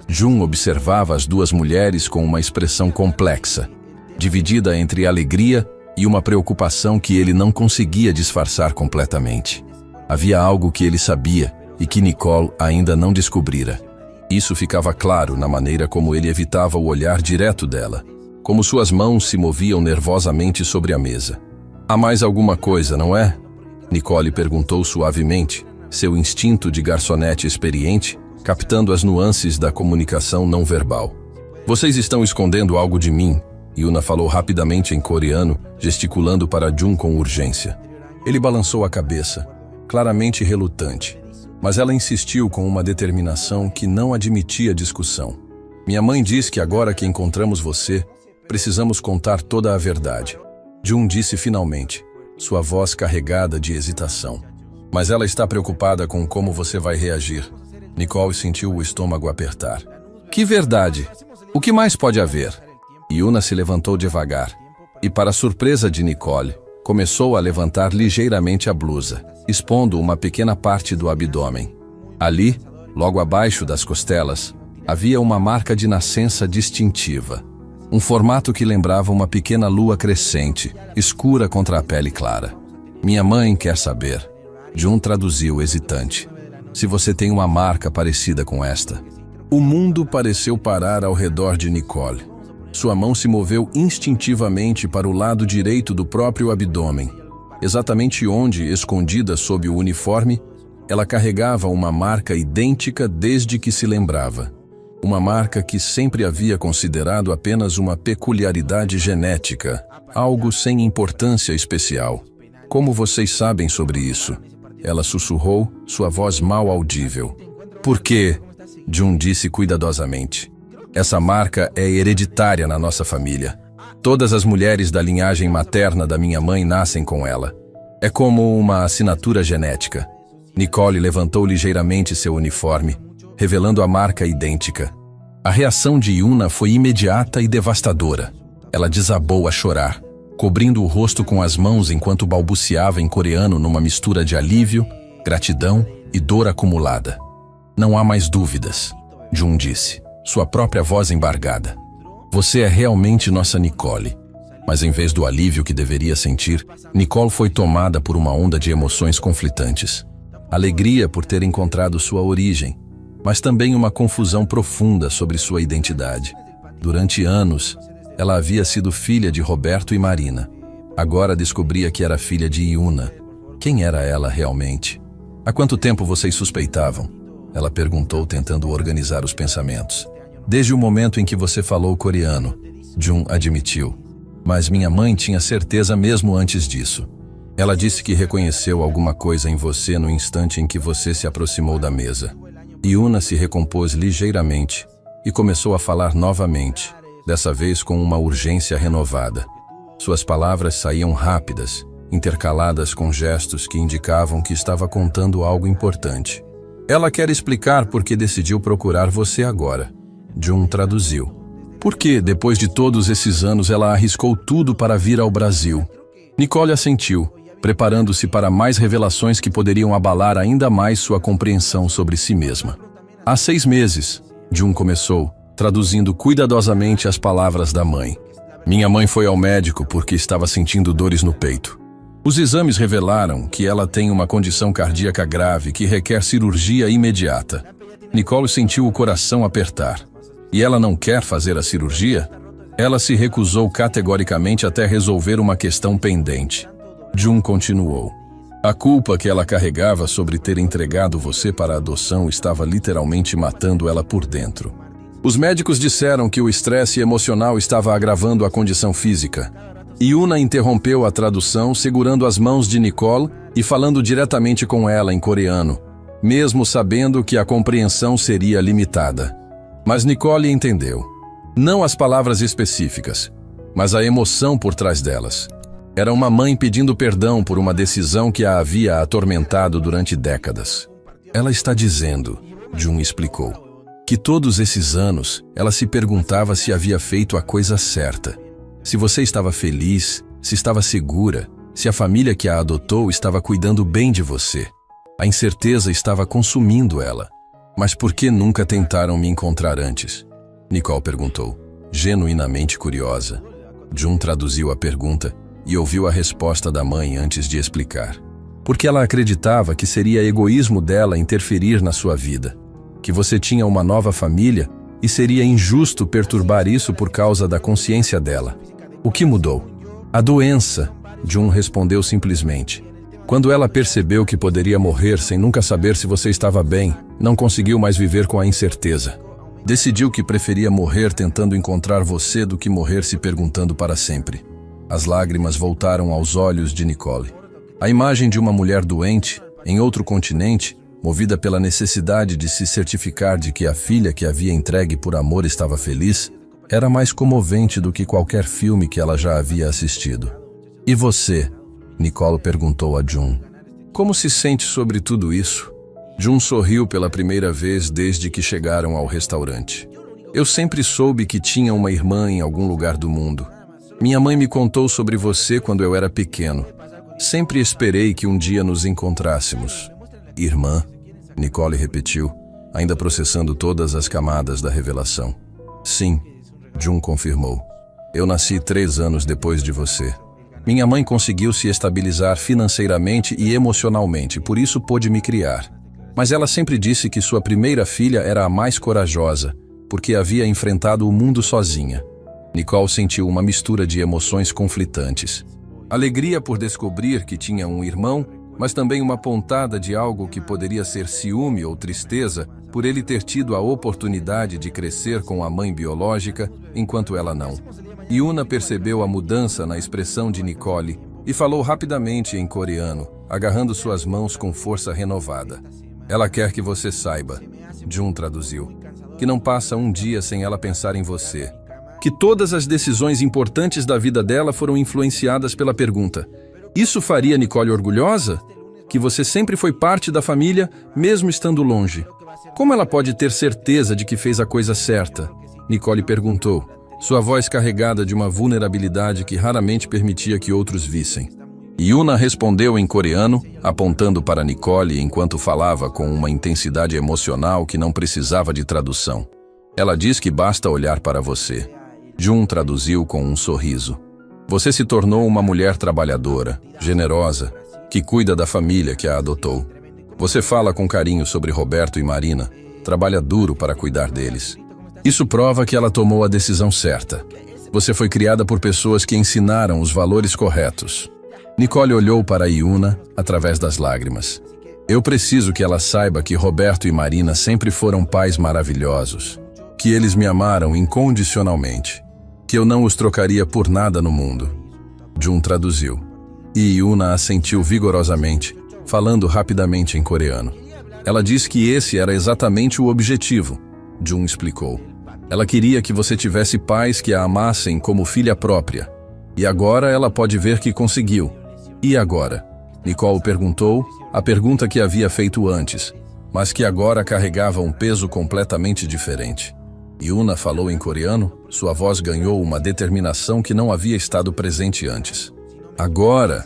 Jun observava as duas mulheres com uma expressão complexa, dividida entre alegria e uma preocupação que ele não conseguia disfarçar completamente. Havia algo que ele sabia e que Nicole ainda não descobrira. Isso ficava claro na maneira como ele evitava o olhar direto dela, como suas mãos se moviam nervosamente sobre a mesa. Há mais alguma coisa, não é? Nicole perguntou suavemente, seu instinto de garçonete experiente, captando as nuances da comunicação não verbal. Vocês estão escondendo algo de mim, Yuna falou rapidamente em coreano, gesticulando para Jun com urgência. Ele balançou a cabeça, claramente relutante, mas ela insistiu com uma determinação que não admitia discussão. Minha mãe diz que agora que encontramos você, precisamos contar toda a verdade. Jun disse finalmente, sua voz carregada de hesitação. Mas ela está preocupada com como você vai reagir. Nicole sentiu o estômago apertar. Que verdade? O que mais pode haver? Yuna se levantou devagar, e para surpresa de Nicole, começou a levantar ligeiramente a blusa, expondo uma pequena parte do abdômen. Ali, logo abaixo das costelas, havia uma marca de nascença distintiva. Um formato que lembrava uma pequena lua crescente, escura contra a pele clara. Minha mãe quer saber. Jun traduziu hesitante. Se você tem uma marca parecida com esta. O mundo pareceu parar ao redor de Nicole. Sua mão se moveu instintivamente para o lado direito do próprio abdômen, exatamente onde, escondida sob o uniforme, ela carregava uma marca idêntica desde que se lembrava. Uma marca que sempre havia considerado apenas uma peculiaridade genética, algo sem importância especial. Como vocês sabem sobre isso? Ela sussurrou, sua voz mal audível. Por quê? Jun disse cuidadosamente. Essa marca é hereditária na nossa família. Todas as mulheres da linhagem materna da minha mãe nascem com ela. É como uma assinatura genética. Nicole levantou ligeiramente seu uniforme, revelando a marca idêntica. A reação de Yuna foi imediata e devastadora. Ela desabou a chorar, cobrindo o rosto com as mãos enquanto balbuciava em coreano numa mistura de alívio, gratidão e dor acumulada. Não há mais dúvidas, Jun disse, sua própria voz embargada. Você é realmente nossa Nicole. Mas em vez do alívio que deveria sentir, Nicole foi tomada por uma onda de emoções conflitantes. Alegria por ter encontrado sua origem, mas também uma confusão profunda sobre sua identidade. Durante anos, ela havia sido filha de Roberto e Marina. Agora descobria que era filha de Yuna. Quem era ela realmente? Há quanto tempo vocês suspeitavam? Ela perguntou, tentando organizar os pensamentos. Desde o momento em que você falou coreano, Jun admitiu. Mas minha mãe tinha certeza mesmo antes disso. Ela disse que reconheceu alguma coisa em você no instante em que você se aproximou da mesa. Yuna se recompôs ligeiramente e começou a falar novamente, dessa vez com uma urgência renovada. Suas palavras saíam rápidas, intercaladas com gestos que indicavam que estava contando algo importante. Ela quer explicar por que decidiu procurar você agora. Jun traduziu. Por que, depois de todos esses anos, ela arriscou tudo para vir ao Brasil? Nicole assentiu, preparando-se para mais revelações que poderiam abalar ainda mais sua compreensão sobre si mesma. Há 6 meses, Jun começou, traduzindo cuidadosamente as palavras da mãe. Minha mãe foi ao médico porque estava sentindo dores no peito. Os exames revelaram que ela tem uma condição cardíaca grave que requer cirurgia imediata. Nicole sentiu o coração apertar. E ela não quer fazer a cirurgia? Ela se recusou categoricamente até resolver uma questão pendente. Jun continuou. A culpa que ela carregava sobre ter entregado você para a adoção estava literalmente matando ela por dentro. Os médicos disseram que o estresse emocional estava agravando a condição física. Yuna interrompeu a tradução, segurando as mãos de Nicole e falando diretamente com ela em coreano, mesmo sabendo que a compreensão seria limitada. Mas Nicole entendeu. Não as palavras específicas, mas a emoção por trás delas. Era uma mãe pedindo perdão por uma decisão que a havia atormentado durante décadas. Ela está dizendo, Jun explicou, que todos esses anos ela se perguntava se havia feito a coisa certa. Se você estava feliz, se estava segura, se a família que a adotou estava cuidando bem de você. A incerteza estava consumindo ela. Mas por que nunca tentaram me encontrar antes? Nicole perguntou, genuinamente curiosa. Jun traduziu a pergunta e ouviu a resposta da mãe antes de explicar. Porque ela acreditava que seria egoísmo dela interferir na sua vida, que você tinha uma nova família e seria injusto perturbar isso por causa da consciência dela. O que mudou? A doença, Jun respondeu simplesmente. Quando ela percebeu que poderia morrer sem nunca saber se você estava bem, não conseguiu mais viver com a incerteza. Decidiu que preferia morrer tentando encontrar você do que morrer se perguntando para sempre. As lágrimas voltaram aos olhos de Nicole. A imagem de uma mulher doente, em outro continente, movida pela necessidade de se certificar de que a filha que havia entregue por amor estava feliz, era mais comovente do que qualquer filme que ela já havia assistido. E você? Nicole perguntou a Jun. Como se sente sobre tudo isso? Jun sorriu pela primeira vez desde que chegaram ao restaurante. Eu sempre soube que tinha uma irmã em algum lugar do mundo. Minha mãe me contou sobre você quando eu era pequeno. Sempre esperei que um dia nos encontrássemos. Irmã, Nicole repetiu, ainda processando todas as camadas da revelação. Sim, Jun confirmou. Eu nasci 3 anos depois de você. Minha mãe conseguiu se estabilizar financeiramente e emocionalmente, por isso pôde me criar. Mas ela sempre disse que sua primeira filha era a mais corajosa, porque havia enfrentado o mundo sozinha. Nicole sentiu uma mistura de emoções conflitantes. Alegria por descobrir que tinha um irmão, mas também uma pontada de algo que poderia ser ciúme ou tristeza por ele ter tido a oportunidade de crescer com a mãe biológica, enquanto ela não. Yuna percebeu a mudança na expressão de Nicole e falou rapidamente em coreano, agarrando suas mãos com força renovada. Ela quer que você saiba, Jun traduziu, que não passa um dia sem ela pensar em você. Que todas as decisões importantes da vida dela foram influenciadas pela pergunta: isso faria Nicole orgulhosa? Que você sempre foi parte da família, mesmo estando longe. Como ela pode ter certeza de que fez a coisa certa? Nicole perguntou, sua voz carregada de uma vulnerabilidade que raramente permitia que outros vissem. Yuna respondeu em coreano, apontando para Nicole enquanto falava com uma intensidade emocional que não precisava de tradução. Ela diz que basta olhar para você. Jun traduziu com um sorriso. Você se tornou uma mulher trabalhadora, generosa, que cuida da família que a adotou. Você fala com carinho sobre Roberto e Marina, trabalha duro para cuidar deles. Isso prova que ela tomou a decisão certa. Você foi criada por pessoas que ensinaram os valores corretos. Nicole olhou para Yuna através das lágrimas. Eu preciso que ela saiba que Roberto e Marina sempre foram pais maravilhosos, que eles me amaram incondicionalmente, que eu não os trocaria por nada no mundo. Jun traduziu. E Yuna assentiu vigorosamente, falando rapidamente em coreano. Ela disse que esse era exatamente o objetivo, Jun explicou. Ela queria que você tivesse pais que a amassem como filha própria. E agora ela pode ver que conseguiu. E agora? Nicole perguntou, a pergunta que havia feito antes, mas que agora carregava um peso completamente diferente. Yuna falou em coreano, sua voz ganhou uma determinação que não havia estado presente antes. Agora,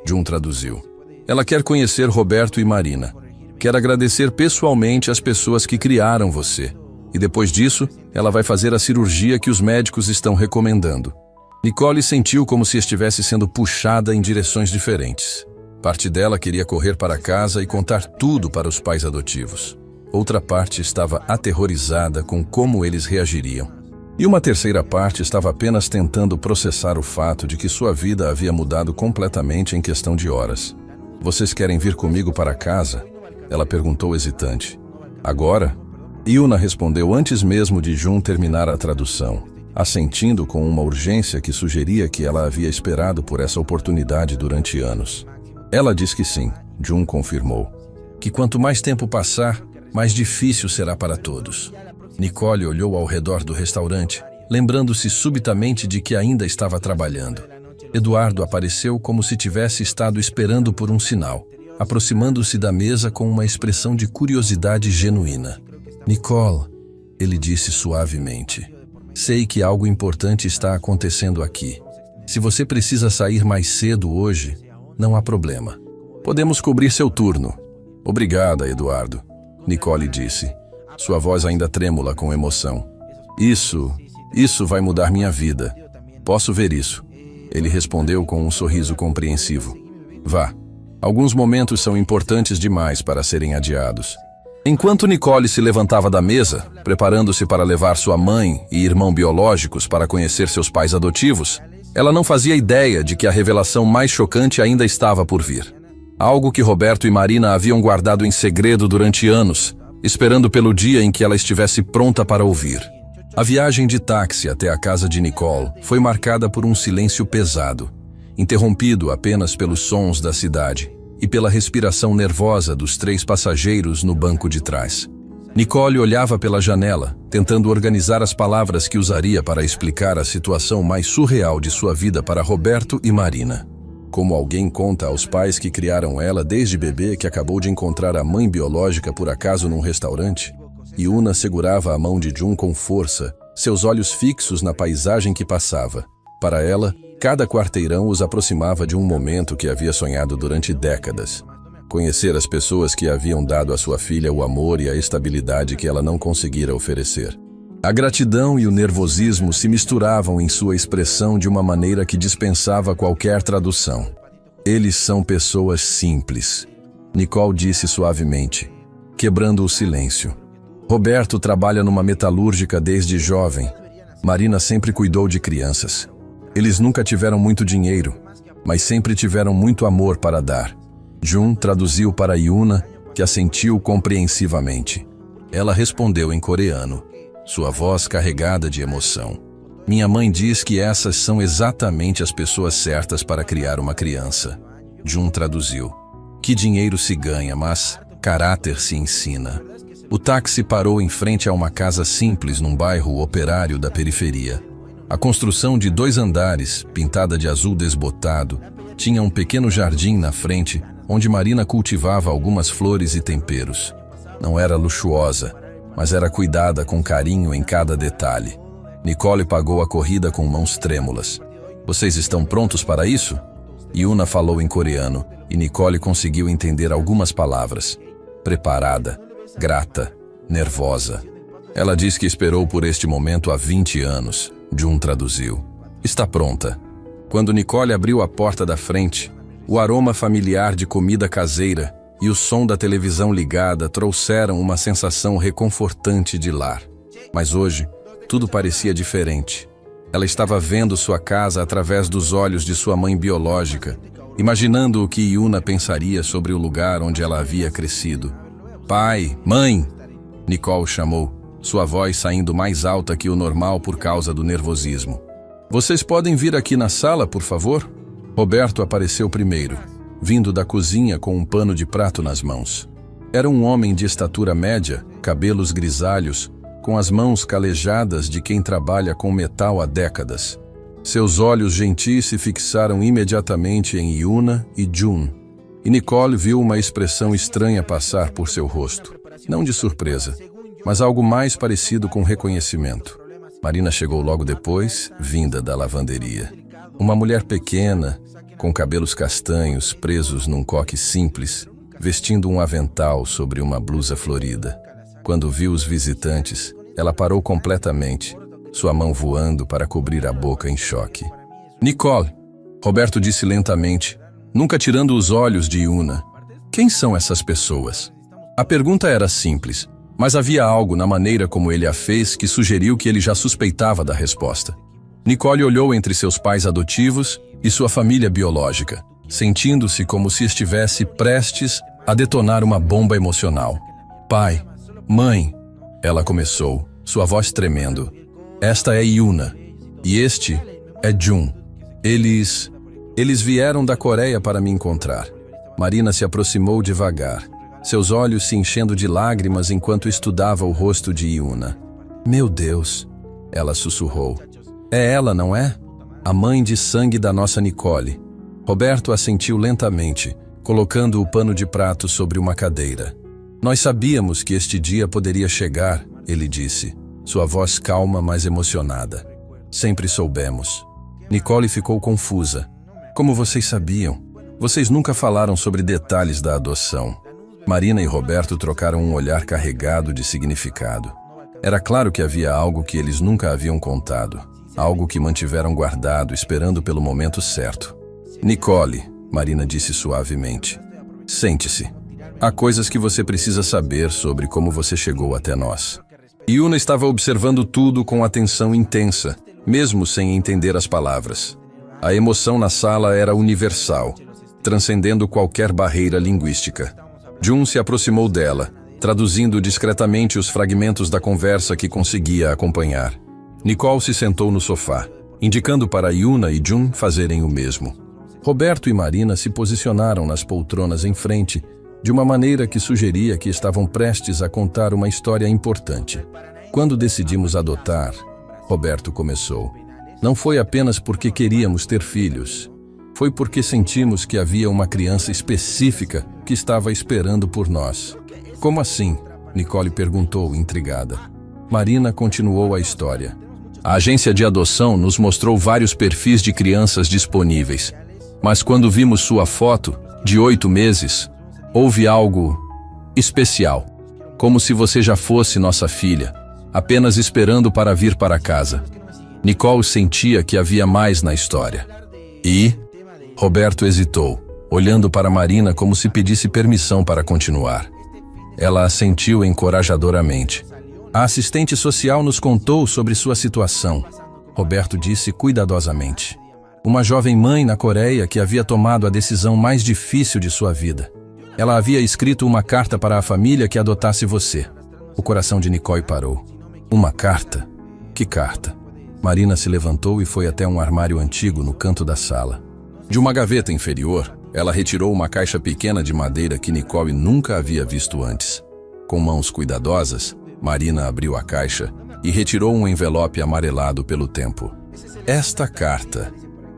Jun traduziu. Ela quer conhecer Roberto e Marina. Quer agradecer pessoalmente às pessoas que criaram você. E depois disso, ela vai fazer a cirurgia que os médicos estão recomendando. Nicole sentiu como se estivesse sendo puxada em direções diferentes. Parte dela queria correr para casa e contar tudo para os pais adotivos. Outra parte estava aterrorizada com como eles reagiriam. E uma terceira parte estava apenas tentando processar o fato de que sua vida havia mudado completamente em questão de horas. Vocês querem vir comigo para casa? Ela perguntou hesitante. Agora? Yuna respondeu antes mesmo de Jun terminar a tradução, assentindo com uma urgência que sugeria que ela havia esperado por essa oportunidade durante anos. Ela disse que sim, Jun confirmou. Que quanto mais tempo passar, mais difícil será para todos. Nicole olhou ao redor do restaurante, lembrando-se subitamente de que ainda estava trabalhando. Eduardo apareceu como se tivesse estado esperando por um sinal, aproximando-se da mesa com uma expressão de curiosidade genuína. Nicole, ele disse suavemente, sei que algo importante está acontecendo aqui. Se você precisa sair mais cedo hoje, não há problema. Podemos cobrir seu turno. Obrigada, Eduardo. Nicole disse, sua voz ainda trêmula com emoção. Isso vai mudar minha vida. Posso ver isso. Ele respondeu com um sorriso compreensivo. Vá. Alguns momentos são importantes demais para serem adiados. Enquanto Nicole se levantava da mesa, preparando-se para levar sua mãe e irmão biológicos para conhecer seus pais adotivos, ela não fazia ideia de que a revelação mais chocante ainda estava por vir. Algo que Roberto e Marina haviam guardado em segredo durante anos, esperando pelo dia em que ela estivesse pronta para ouvir. A viagem de táxi até a casa de Nicole foi marcada por um silêncio pesado, interrompido apenas pelos sons da cidade e pela respiração nervosa dos 3 passageiros no banco de trás. Nicole olhava pela janela, tentando organizar as palavras que usaria para explicar a situação mais surreal de sua vida para Roberto e Marina. Como alguém conta aos pais que criaram ela desde bebê que acabou de encontrar a mãe biológica por acaso num restaurante, Yuna segurava a mão de Jun com força, seus olhos fixos na paisagem que passava. Para ela, cada quarteirão os aproximava de um momento que havia sonhado durante décadas. Conhecer as pessoas que haviam dado à sua filha o amor e a estabilidade que ela não conseguira oferecer. A gratidão e o nervosismo se misturavam em sua expressão de uma maneira que dispensava qualquer tradução. Eles são pessoas simples, Nicole disse suavemente, quebrando o silêncio. Roberto trabalha numa metalúrgica desde jovem. Marina sempre cuidou de crianças. Eles nunca tiveram muito dinheiro, mas sempre tiveram muito amor para dar. Jun traduziu para Yuna, que assentiu compreensivamente. Ela respondeu em coreano, sua voz carregada de emoção. Minha mãe diz que essas são exatamente as pessoas certas para criar uma criança. Jun traduziu. Que dinheiro se ganha, mas caráter se ensina. O táxi parou em frente a uma casa simples num bairro operário da periferia. A construção de 2 andares, pintada de azul desbotado, tinha um pequeno jardim na frente, onde Marina cultivava algumas flores e temperos. Não era luxuosa, mas era cuidada com carinho em cada detalhe. Nicole pagou a corrida com mãos trêmulas. Vocês estão prontos para isso? Yuna falou em coreano, e Nicole conseguiu entender algumas palavras. Preparada, grata, nervosa. Ela diz que esperou por este momento há 20 anos. Jun traduziu. Está pronta. Quando Nicole abriu a porta da frente, o aroma familiar de comida caseira e o som da televisão ligada trouxeram uma sensação reconfortante de lar. Mas hoje, tudo parecia diferente. Ela estava vendo sua casa através dos olhos de sua mãe biológica, imaginando o que Yuna pensaria sobre o lugar onde ela havia crescido. Pai, mãe! Nicole chamou, sua voz saindo mais alta que o normal por causa do nervosismo. Vocês podem vir aqui na sala, por favor? Roberto apareceu primeiro, vindo da cozinha com um pano de prato nas mãos. Era um homem de estatura média, cabelos grisalhos, com as mãos calejadas de quem trabalha com metal há décadas. Seus olhos gentis se fixaram imediatamente em Yuna e Jun, e Nicole viu uma expressão estranha passar por seu rosto. Não de surpresa, mas algo mais parecido com reconhecimento. Marina chegou logo depois, vinda da lavanderia. Uma mulher pequena, com cabelos castanhos presos num coque simples, vestindo um avental sobre uma blusa florida. Quando viu os visitantes, ela parou completamente, sua mão voando para cobrir a boca em choque. Nicole, Roberto disse lentamente, nunca tirando os olhos de Yuna. Quem são essas pessoas? A pergunta era simples, mas havia algo na maneira como ele a fez que sugeriu que ele já suspeitava da resposta. Nicole olhou entre seus pais adotivos e sua família biológica, sentindo-se como se estivesse prestes a detonar uma bomba emocional. Pai, mãe, ela começou, sua voz tremendo. Esta é Yuna, e este é Jun. Eles vieram da Coreia para me encontrar. Marina se aproximou devagar, seus olhos se enchendo de lágrimas enquanto estudava o rosto de Yuna. Meu Deus, ela sussurrou. É ela, não é? A mãe de sangue da nossa Nicole. Roberto assentiu lentamente, colocando o pano de prato sobre uma cadeira. Nós sabíamos que este dia poderia chegar, ele disse, sua voz calma, mas emocionada. Sempre soubemos. Nicole ficou confusa. Como vocês sabiam? Vocês nunca falaram sobre detalhes da adoção. Marina e Roberto trocaram um olhar carregado de significado. Era claro que havia algo que eles nunca haviam contado. Algo que mantiveram guardado, esperando pelo momento certo. Nicole, Marina disse suavemente. Sente-se. Há coisas que você precisa saber sobre como você chegou até nós. Yuna estava observando tudo com atenção intensa, mesmo sem entender as palavras. A emoção na sala era universal, transcendendo qualquer barreira linguística. Jun se aproximou dela, traduzindo discretamente os fragmentos da conversa que conseguia acompanhar. Nicole se sentou no sofá, indicando para Yuna e Jun fazerem o mesmo. Roberto e Marina se posicionaram nas poltronas em frente, de uma maneira que sugeria que estavam prestes a contar uma história importante. Quando decidimos adotar, Roberto começou. Não foi apenas porque queríamos ter filhos. Foi porque sentimos que havia uma criança específica que estava esperando por nós. Como assim? Nicole perguntou, intrigada. Marina continuou a história. A agência de adoção nos mostrou vários perfis de crianças disponíveis. Mas quando vimos sua foto, de 8 meses, houve algo especial. Como se você já fosse nossa filha, apenas esperando para vir para casa. Nicole sentia que havia mais na história. E Roberto hesitou, olhando para Marina como se pedisse permissão para continuar. Ela assentiu encorajadoramente. A assistente social nos contou sobre sua situação, Roberto disse cuidadosamente. Uma jovem mãe na Coreia que havia tomado a decisão mais difícil de sua vida. Ela havia escrito uma carta para a família que adotasse você. O coração de Nicole parou. Uma carta? Que carta? Marina se levantou e foi até um armário antigo no canto da sala. De uma gaveta inferior, ela retirou uma caixa pequena de madeira que Nicole nunca havia visto antes. Com mãos cuidadosas, Marina abriu a caixa e retirou um envelope amarelado pelo tempo. Esta carta,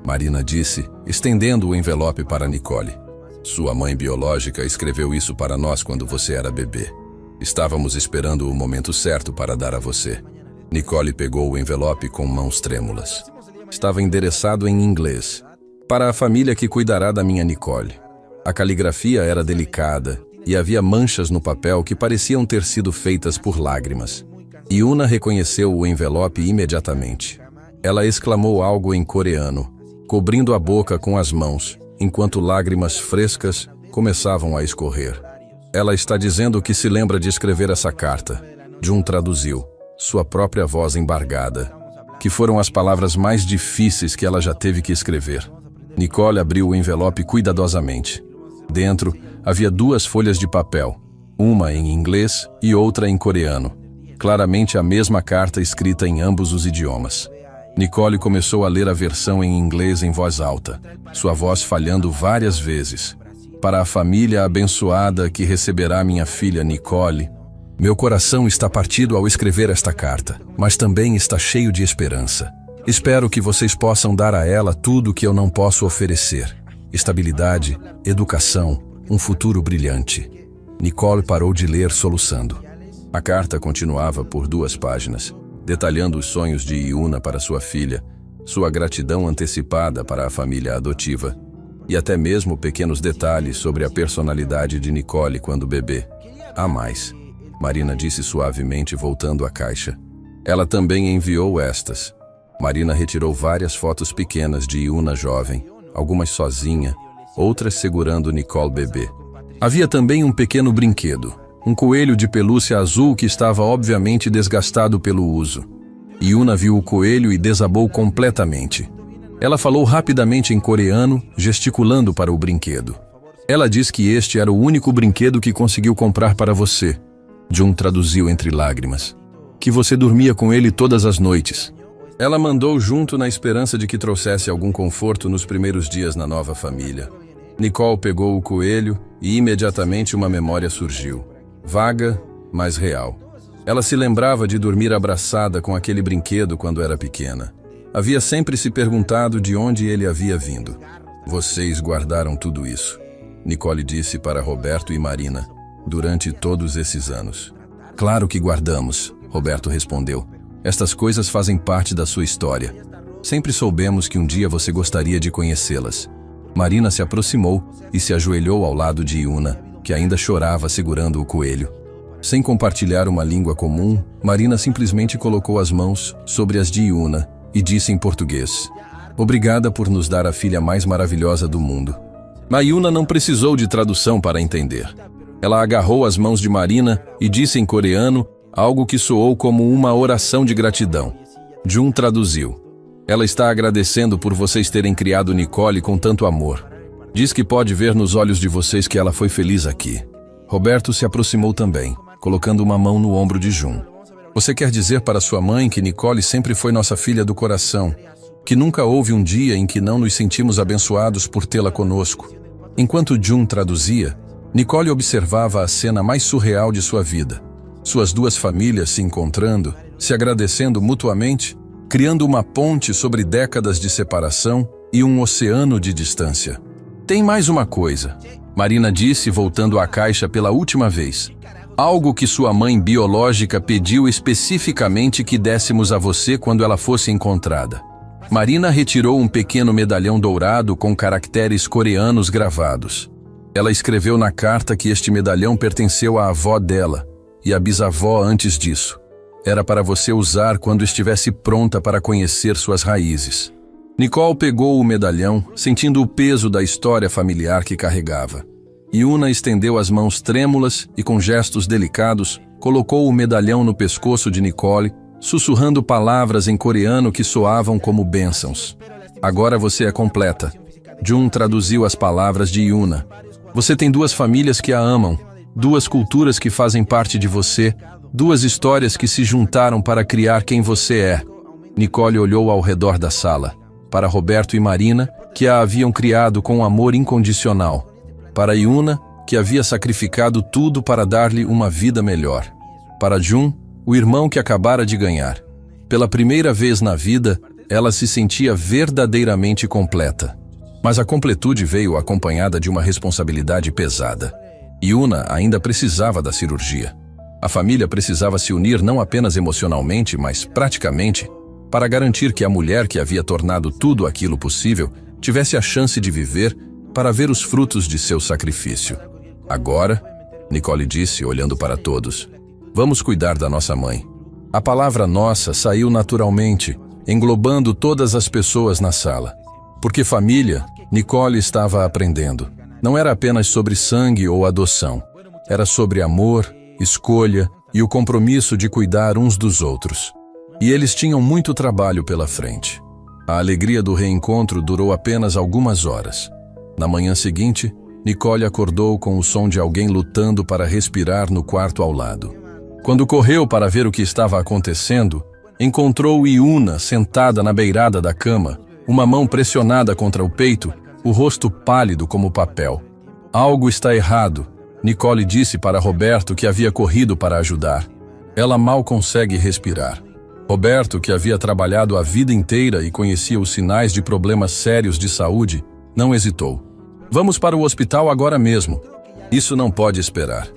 Marina disse, estendendo o envelope para Nicole. Sua mãe biológica escreveu isso para nós quando você era bebê. Estávamos esperando o momento certo para dar a você. Nicole pegou o envelope com mãos trêmulas. Estava endereçado em inglês. Para a família que cuidará da minha Nicole. A caligrafia era delicada e havia manchas no papel que pareciam ter sido feitas por lágrimas. Yuna reconheceu o envelope imediatamente. Ela exclamou algo em coreano, cobrindo a boca com as mãos, enquanto lágrimas frescas começavam a escorrer. Ela está dizendo que se lembra de escrever essa carta. Jun traduziu, sua própria voz embargada, que foram as palavras mais difíceis que ela já teve que escrever. Nicole abriu o envelope cuidadosamente. Dentro, havia 2 folhas de papel, uma em inglês e outra em coreano. Claramente a mesma carta escrita em ambos os idiomas. Nicole começou a ler a versão em inglês em voz alta, sua voz falhando várias vezes. Para a família abençoada que receberá minha filha Nicole, Meu coração está partido ao escrever esta carta, mas também está cheio de esperança. Espero que vocês possam dar a ela tudo o que eu não posso oferecer. Estabilidade, educação, um futuro brilhante. Nicole parou de ler soluçando. A carta continuava por 2 páginas, detalhando os sonhos de Yuna para sua filha, sua gratidão antecipada para a família adotiva e até mesmo pequenos detalhes sobre a personalidade de Nicole quando bebê. Há mais, Marina disse suavemente voltando à caixa. Ela também enviou estas. Marina retirou várias fotos pequenas de Yuna jovem, algumas sozinha, outras segurando Nicole bebê. Havia também um pequeno brinquedo, um coelho de pelúcia azul que estava obviamente desgastado pelo uso. Yuna viu o coelho e desabou completamente. Ela falou rapidamente em coreano, gesticulando para o brinquedo. Ela disse que este era o único brinquedo que conseguiu comprar para você. Jun traduziu entre lágrimas. Que você dormia com ele todas as noites. Ela mandou junto na esperança de que trouxesse algum conforto nos primeiros dias na nova família. Nicole pegou o coelho e imediatamente uma memória surgiu. Vaga, mas real. Ela se lembrava de dormir abraçada com aquele brinquedo quando era pequena. Havia sempre se perguntado de onde ele havia vindo. Vocês guardaram tudo isso, Nicole disse para Roberto e Marina, durante todos esses anos. Claro que guardamos, Roberto respondeu. Estas coisas fazem parte da sua história. Sempre soubemos que um dia você gostaria de conhecê-las. Marina se aproximou e se ajoelhou ao lado de Yuna, que ainda chorava segurando o coelho. Sem compartilhar uma língua comum, Marina simplesmente colocou as mãos sobre as de Yuna e disse em português: Obrigada por nos dar a filha mais maravilhosa do mundo. Yuna não precisou de tradução para entender. Ela agarrou as mãos de Marina e disse em coreano algo que soou como uma oração de gratidão. Jun traduziu. Ela está agradecendo por vocês terem criado Nicole com tanto amor. Diz que pode ver nos olhos de vocês que ela foi feliz aqui. Roberto se aproximou também, colocando uma mão no ombro de Jun. Você quer dizer para sua mãe que Nicole sempre foi nossa filha do coração, que nunca houve um dia em que não nos sentimos abençoados por tê-la conosco. Enquanto Jun traduzia, Nicole observava a cena mais surreal de sua vida. Suas 2 famílias se encontrando, se agradecendo mutuamente, criando uma ponte sobre décadas de separação e um oceano de distância. Tem mais uma coisa, Marina disse voltando à caixa pela última vez. Algo que sua mãe biológica pediu especificamente que dessemos a você quando ela fosse encontrada. Marina retirou um pequeno medalhão dourado com caracteres coreanos gravados. Ela escreveu na carta que este medalhão pertenceu à avó dela e à bisavó antes disso. Era para você usar quando estivesse pronta para conhecer suas raízes. Nicole pegou o medalhão, sentindo o peso da história familiar que carregava. Yuna estendeu as mãos trêmulas e, com gestos delicados, colocou o medalhão no pescoço de Nicole, sussurrando palavras em coreano que soavam como bênçãos. Agora você é completa. Jun traduziu as palavras de Yuna. Você tem 2 famílias que a amam, 2 culturas que fazem parte de você, 2 histórias que se juntaram para criar quem você é. Nicole olhou ao redor da sala, para Roberto e Marina, que a haviam criado com amor incondicional, para Yuna, que havia sacrificado tudo para dar-lhe uma vida melhor, para Jun, o irmão que acabara de ganhar. Pela primeira vez na vida, ela se sentia verdadeiramente completa. Mas a completude veio acompanhada de uma responsabilidade pesada. Yuna ainda precisava da cirurgia. A família precisava se unir não apenas emocionalmente, mas praticamente, para garantir que a mulher que havia tornado tudo aquilo possível tivesse a chance de viver para ver os frutos de seu sacrifício. Agora, Nicole disse, olhando para todos, vamos cuidar da nossa mãe. A palavra nossa saiu naturalmente, englobando todas as pessoas na sala. Porque família, Nicole estava aprendendo. Não era apenas sobre sangue ou adoção. Era sobre amor, escolha e o compromisso de cuidar uns dos outros. E eles tinham muito trabalho pela frente. A alegria do reencontro durou apenas algumas horas. Na manhã seguinte, Nicole acordou com o som de alguém lutando para respirar no quarto ao lado. Quando correu para ver o que estava acontecendo, encontrou Yuna sentada na beirada da cama, uma mão pressionada contra o peito, o rosto pálido como papel. Algo está errado, Nicole disse para Roberto que havia corrido para ajudar. Ela mal consegue respirar. Roberto, que havia trabalhado a vida inteira e conhecia os sinais de problemas sérios de saúde, não hesitou. Vamos para o hospital agora mesmo. Isso não pode esperar.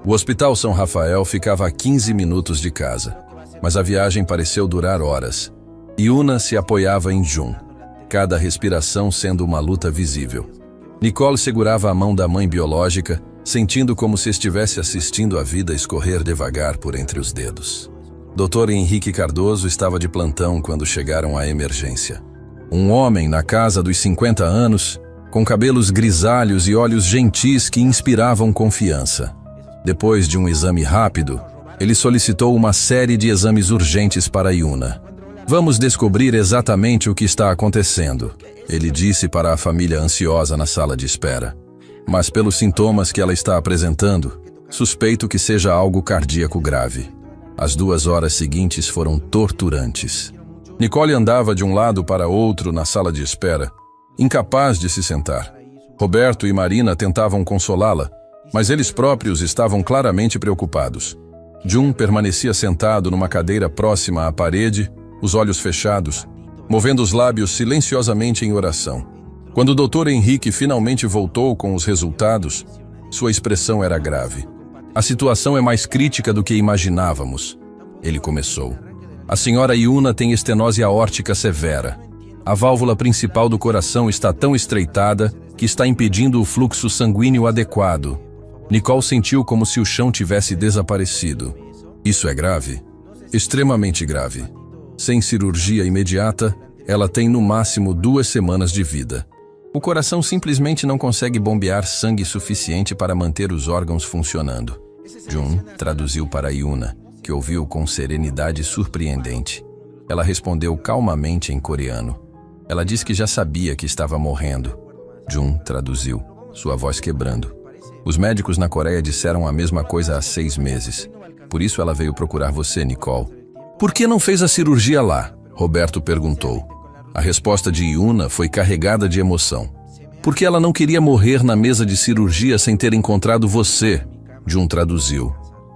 O Hospital São Rafael ficava a 15 minutos de casa, mas a viagem pareceu durar horas. Yuna se apoiava em Jun, cada respiração sendo uma luta visível. Nicole segurava a mão da mãe biológica, sentindo como se estivesse assistindo a vida escorrer devagar por entre os dedos. Dr. Henrique Cardoso estava de plantão quando chegaram à emergência. Um homem na casa dos 50 anos, com cabelos grisalhos e olhos gentis que inspiravam confiança. Depois de um exame rápido, ele solicitou uma série de exames urgentes para Yuna. Vamos descobrir exatamente o que está acontecendo, ele disse para a família ansiosa na sala de espera. Mas pelos sintomas que ela está apresentando, suspeito que seja algo cardíaco grave. As 2 horas seguintes foram torturantes. Nicole andava de um lado para outro na sala de espera, incapaz de se sentar. Roberto e Marina tentavam consolá-la, mas eles próprios estavam claramente preocupados. Jun permanecia sentado numa cadeira próxima à parede, os olhos fechados, movendo os lábios silenciosamente em oração. Quando o Dr. Henrique finalmente voltou com os resultados, sua expressão era grave. A situação é mais crítica do que imaginávamos. Ele começou. A senhora Yuna tem estenose aórtica severa. A válvula principal do coração está tão estreitada que está impedindo o fluxo sanguíneo adequado. Nicole sentiu como se o chão tivesse desaparecido. Isso é grave? Extremamente grave. Sem cirurgia imediata, ela tem no máximo 2 semanas de vida. O coração simplesmente não consegue bombear sangue suficiente para manter os órgãos funcionando. Jun traduziu para Yuna, que ouviu com serenidade surpreendente. Ela respondeu calmamente em coreano. Ela disse que já sabia que estava morrendo. Jun traduziu, sua voz quebrando. Os médicos na Coreia disseram a mesma coisa há 6 meses. Por isso ela veio procurar você, Nicole. Por que não fez a cirurgia lá? Roberto perguntou. A resposta de Yuna foi carregada de emoção. Porque ela não queria morrer na mesa de cirurgia sem ter encontrado você, Jun traduziu.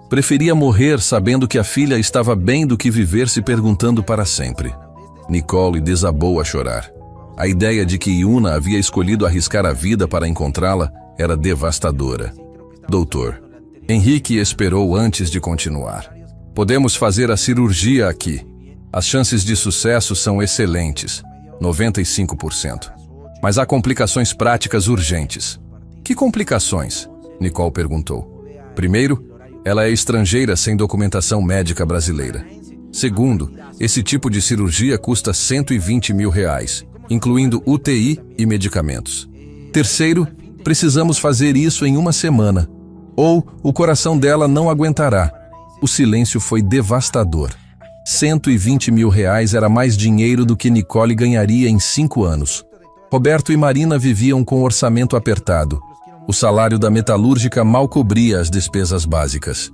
Preferia morrer sabendo que a filha estava bem do que viver se perguntando para sempre. Nicole desabou a chorar. A ideia de que Yuna havia escolhido arriscar a vida para encontrá-la era devastadora. Doutor, Henrique esperou antes de continuar. Podemos fazer a cirurgia aqui. As chances de sucesso são excelentes, 95%. Mas há complicações práticas urgentes. Que complicações? Nicole perguntou. Primeiro, ela é estrangeira sem documentação médica brasileira. Segundo, esse tipo de cirurgia custa R$120 mil, incluindo UTI e medicamentos. Terceiro, precisamos fazer isso em 1 semana, ou o coração dela não aguentará. O silêncio foi devastador. R$120 mil era mais dinheiro do que Nicole ganharia em 5 anos. Roberto e Marina viviam com orçamento apertado. O salário da metalúrgica mal cobria as despesas básicas.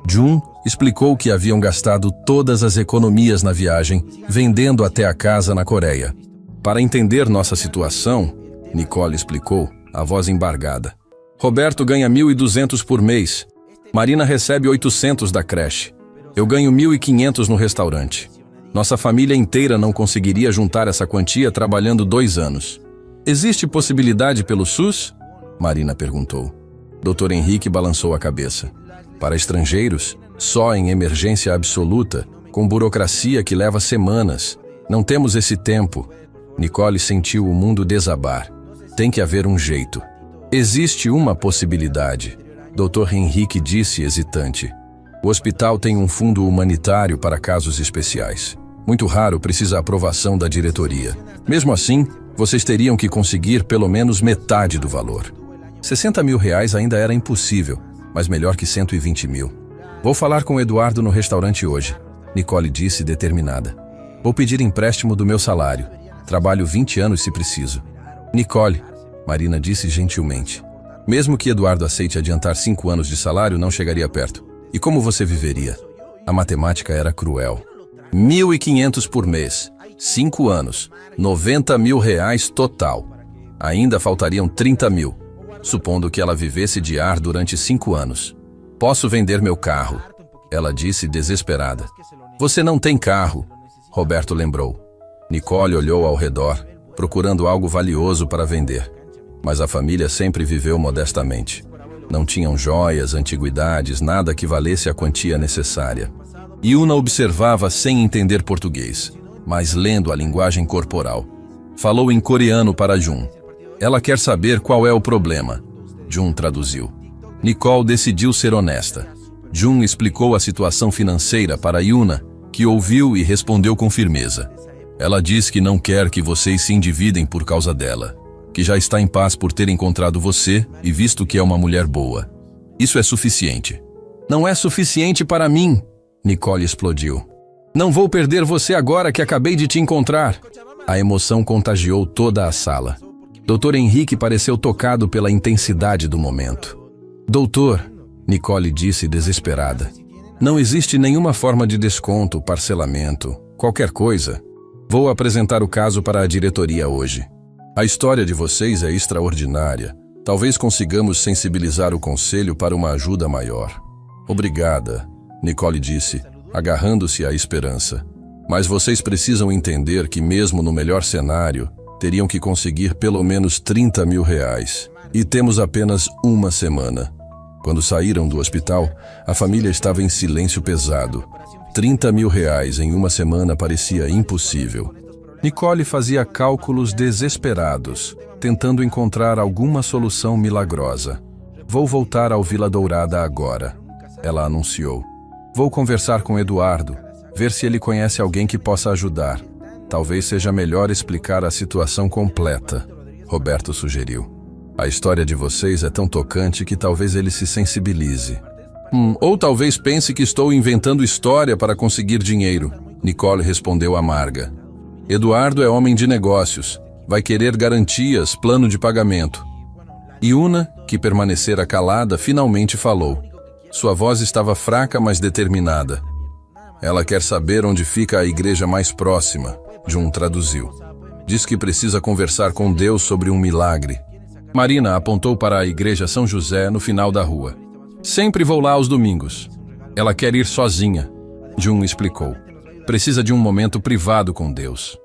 Jun explicou que haviam gastado todas as economias na viagem, vendendo até a casa na Coreia. Para entender nossa situação, Nicole explicou, a voz embargada. Roberto ganha 1.200 por mês. Marina recebe 800 da creche. Eu ganho 1.500 no restaurante. Nossa família inteira não conseguiria juntar essa quantia trabalhando 2 anos. Existe possibilidade pelo SUS? Marina perguntou. Dr. Henrique balançou a cabeça. Para estrangeiros, só em emergência absoluta, com burocracia que leva semanas. Não temos esse tempo. Nicole sentiu o mundo desabar. Tem que haver um jeito. Existe uma possibilidade, Dr. Henrique disse hesitante. O hospital tem um fundo humanitário para casos especiais. Muito raro precisa a aprovação da diretoria. Mesmo assim, vocês teriam que conseguir pelo menos metade do valor. R$60 mil ainda era impossível, mas melhor que 120 mil. Vou falar com o Eduardo no restaurante hoje, Nicole disse determinada. Vou pedir empréstimo do meu salário. Trabalho 20 anos se preciso. Nicole, Marina disse gentilmente. Mesmo que Eduardo aceite adiantar 5 anos de salário, não chegaria perto. E como você viveria? A matemática era cruel. 1.500 por mês, 5 anos, R$90 mil total. Ainda faltariam 30 mil. supondo que ela vivesse de ar durante 5 anos. Posso vender meu carro, ela disse desesperada. Você não tem carro, Roberto lembrou. Nicole olhou ao redor, procurando algo valioso para vender. Mas a família sempre viveu modestamente. Não tinham joias, antiguidades, nada que valesse a quantia necessária. Yuna observava sem entender português, mas lendo a linguagem corporal. Falou em coreano para Jun. Ela quer saber qual é o problema. Jun traduziu. Nicole decidiu ser honesta. Jun explicou a situação financeira para Yuna, que ouviu e respondeu com firmeza. Ela diz que não quer que vocês se endividem por causa dela, que já está em paz por ter encontrado você e visto que é uma mulher boa. Isso é suficiente. Não é suficiente para mim, Nicole explodiu. Não vou perder você agora que acabei de te encontrar. A emoção contagiou toda a sala. Dr. Henrique pareceu tocado pela intensidade do momento. Doutor, Nicole disse desesperada. Não existe nenhuma forma de desconto, parcelamento, qualquer coisa. Vou apresentar o caso para a diretoria hoje. A história de vocês é extraordinária. Talvez consigamos sensibilizar o conselho para uma ajuda maior. Obrigada, Nicole disse, agarrando-se à esperança. Mas vocês precisam entender que mesmo no melhor cenário, teriam que conseguir pelo menos 30 mil reais. E temos apenas uma semana. Quando saíram do hospital, a família estava em silêncio pesado. 30 mil reais em uma semana parecia impossível. Nicole fazia cálculos desesperados, tentando encontrar alguma solução milagrosa. Vou voltar ao Vila Dourada agora, ela anunciou. Vou conversar com Eduardo, ver se ele conhece alguém que possa ajudar. Talvez seja melhor explicar a situação completa, Roberto sugeriu. A história de vocês é tão tocante que talvez ele se sensibilize. Ou talvez pense que estou inventando história para conseguir dinheiro, Nicole respondeu amarga. Eduardo é homem de negócios, vai querer garantias, plano de pagamento. Yuna, que permanecera calada, finalmente falou. Sua voz estava fraca, mas determinada. Ela quer saber onde fica a igreja mais próxima, Jun traduziu. Diz que precisa conversar com Deus sobre um milagre. Marina apontou para a igreja São José no final da rua. Sempre vou lá aos domingos. Ela quer ir sozinha, Jun explicou. Precisa de um momento privado com Deus.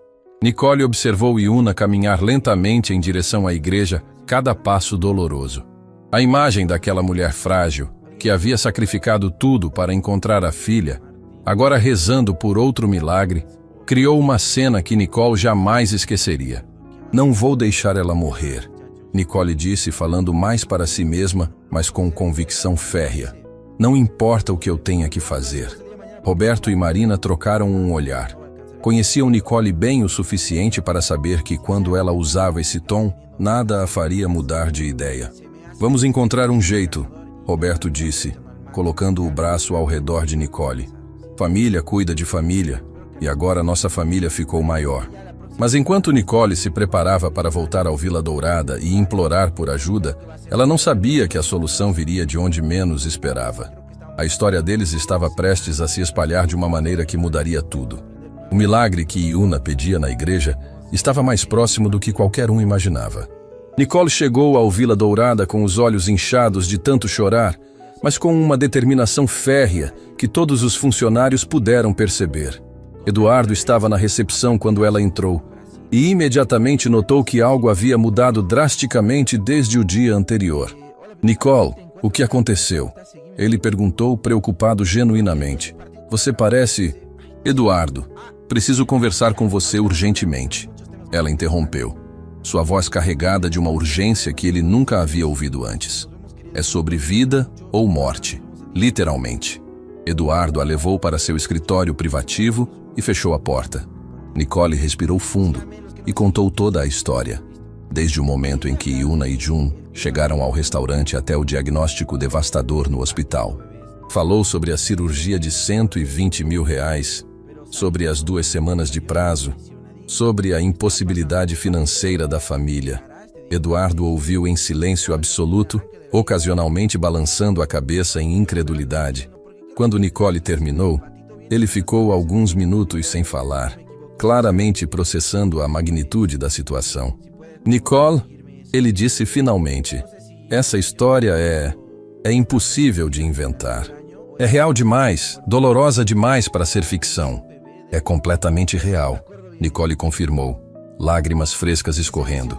Nicole observou Yuna caminhar lentamente em direção à igreja, cada passo doloroso. A imagem daquela mulher frágil, que havia sacrificado tudo para encontrar a filha, agora rezando por outro milagre, criou uma cena que Nicole jamais esqueceria. Não vou deixar ela morrer, Nicole disse, falando mais para si mesma, mas com convicção férrea. Não importa o que eu tenha que fazer. Roberto e Marina trocaram um olhar. Conheciam Nicole bem o suficiente para saber que quando ela usava esse tom, nada a faria mudar de ideia. Vamos encontrar um jeito, Roberto disse, colocando o braço ao redor de Nicole. Família cuida de família, e agora nossa família ficou maior. Mas enquanto Nicole se preparava para voltar ao Vila Dourada e implorar por ajuda, ela não sabia que a solução viria de onde menos esperava. A história deles estava prestes a se espalhar de uma maneira que mudaria tudo. O milagre que Yuna pedia na igreja estava mais próximo do que qualquer um imaginava. Nicole chegou ao Vila Dourada com os olhos inchados de tanto chorar, mas com uma determinação férrea que todos os funcionários puderam perceber. Eduardo estava na recepção quando ela entrou e imediatamente notou que algo havia mudado drasticamente desde o dia anterior. Nicole, o que aconteceu? Ele perguntou, preocupado genuinamente. Você parece... Eduardo, preciso conversar com você urgentemente. Ela interrompeu, sua voz carregada de uma urgência que ele nunca havia ouvido antes. É sobre vida ou morte, literalmente. Eduardo a levou para seu escritório privativo e fechou a porta. Nicole respirou fundo e contou toda a história, desde o momento em que Yuna e Jun chegaram ao restaurante até o diagnóstico devastador no hospital. Falou sobre a cirurgia de 120 mil reais, sobre as 2 semanas de prazo, sobre a impossibilidade financeira da família. Eduardo ouviu em silêncio absoluto, ocasionalmente balançando a cabeça em incredulidade. Quando Nicole terminou, ele ficou alguns minutos sem falar, claramente processando a magnitude da situação. Nicole, ele disse finalmente, essa história é impossível de inventar. É real demais, dolorosa demais para ser ficção. É completamente real, Nicole confirmou, lágrimas frescas escorrendo.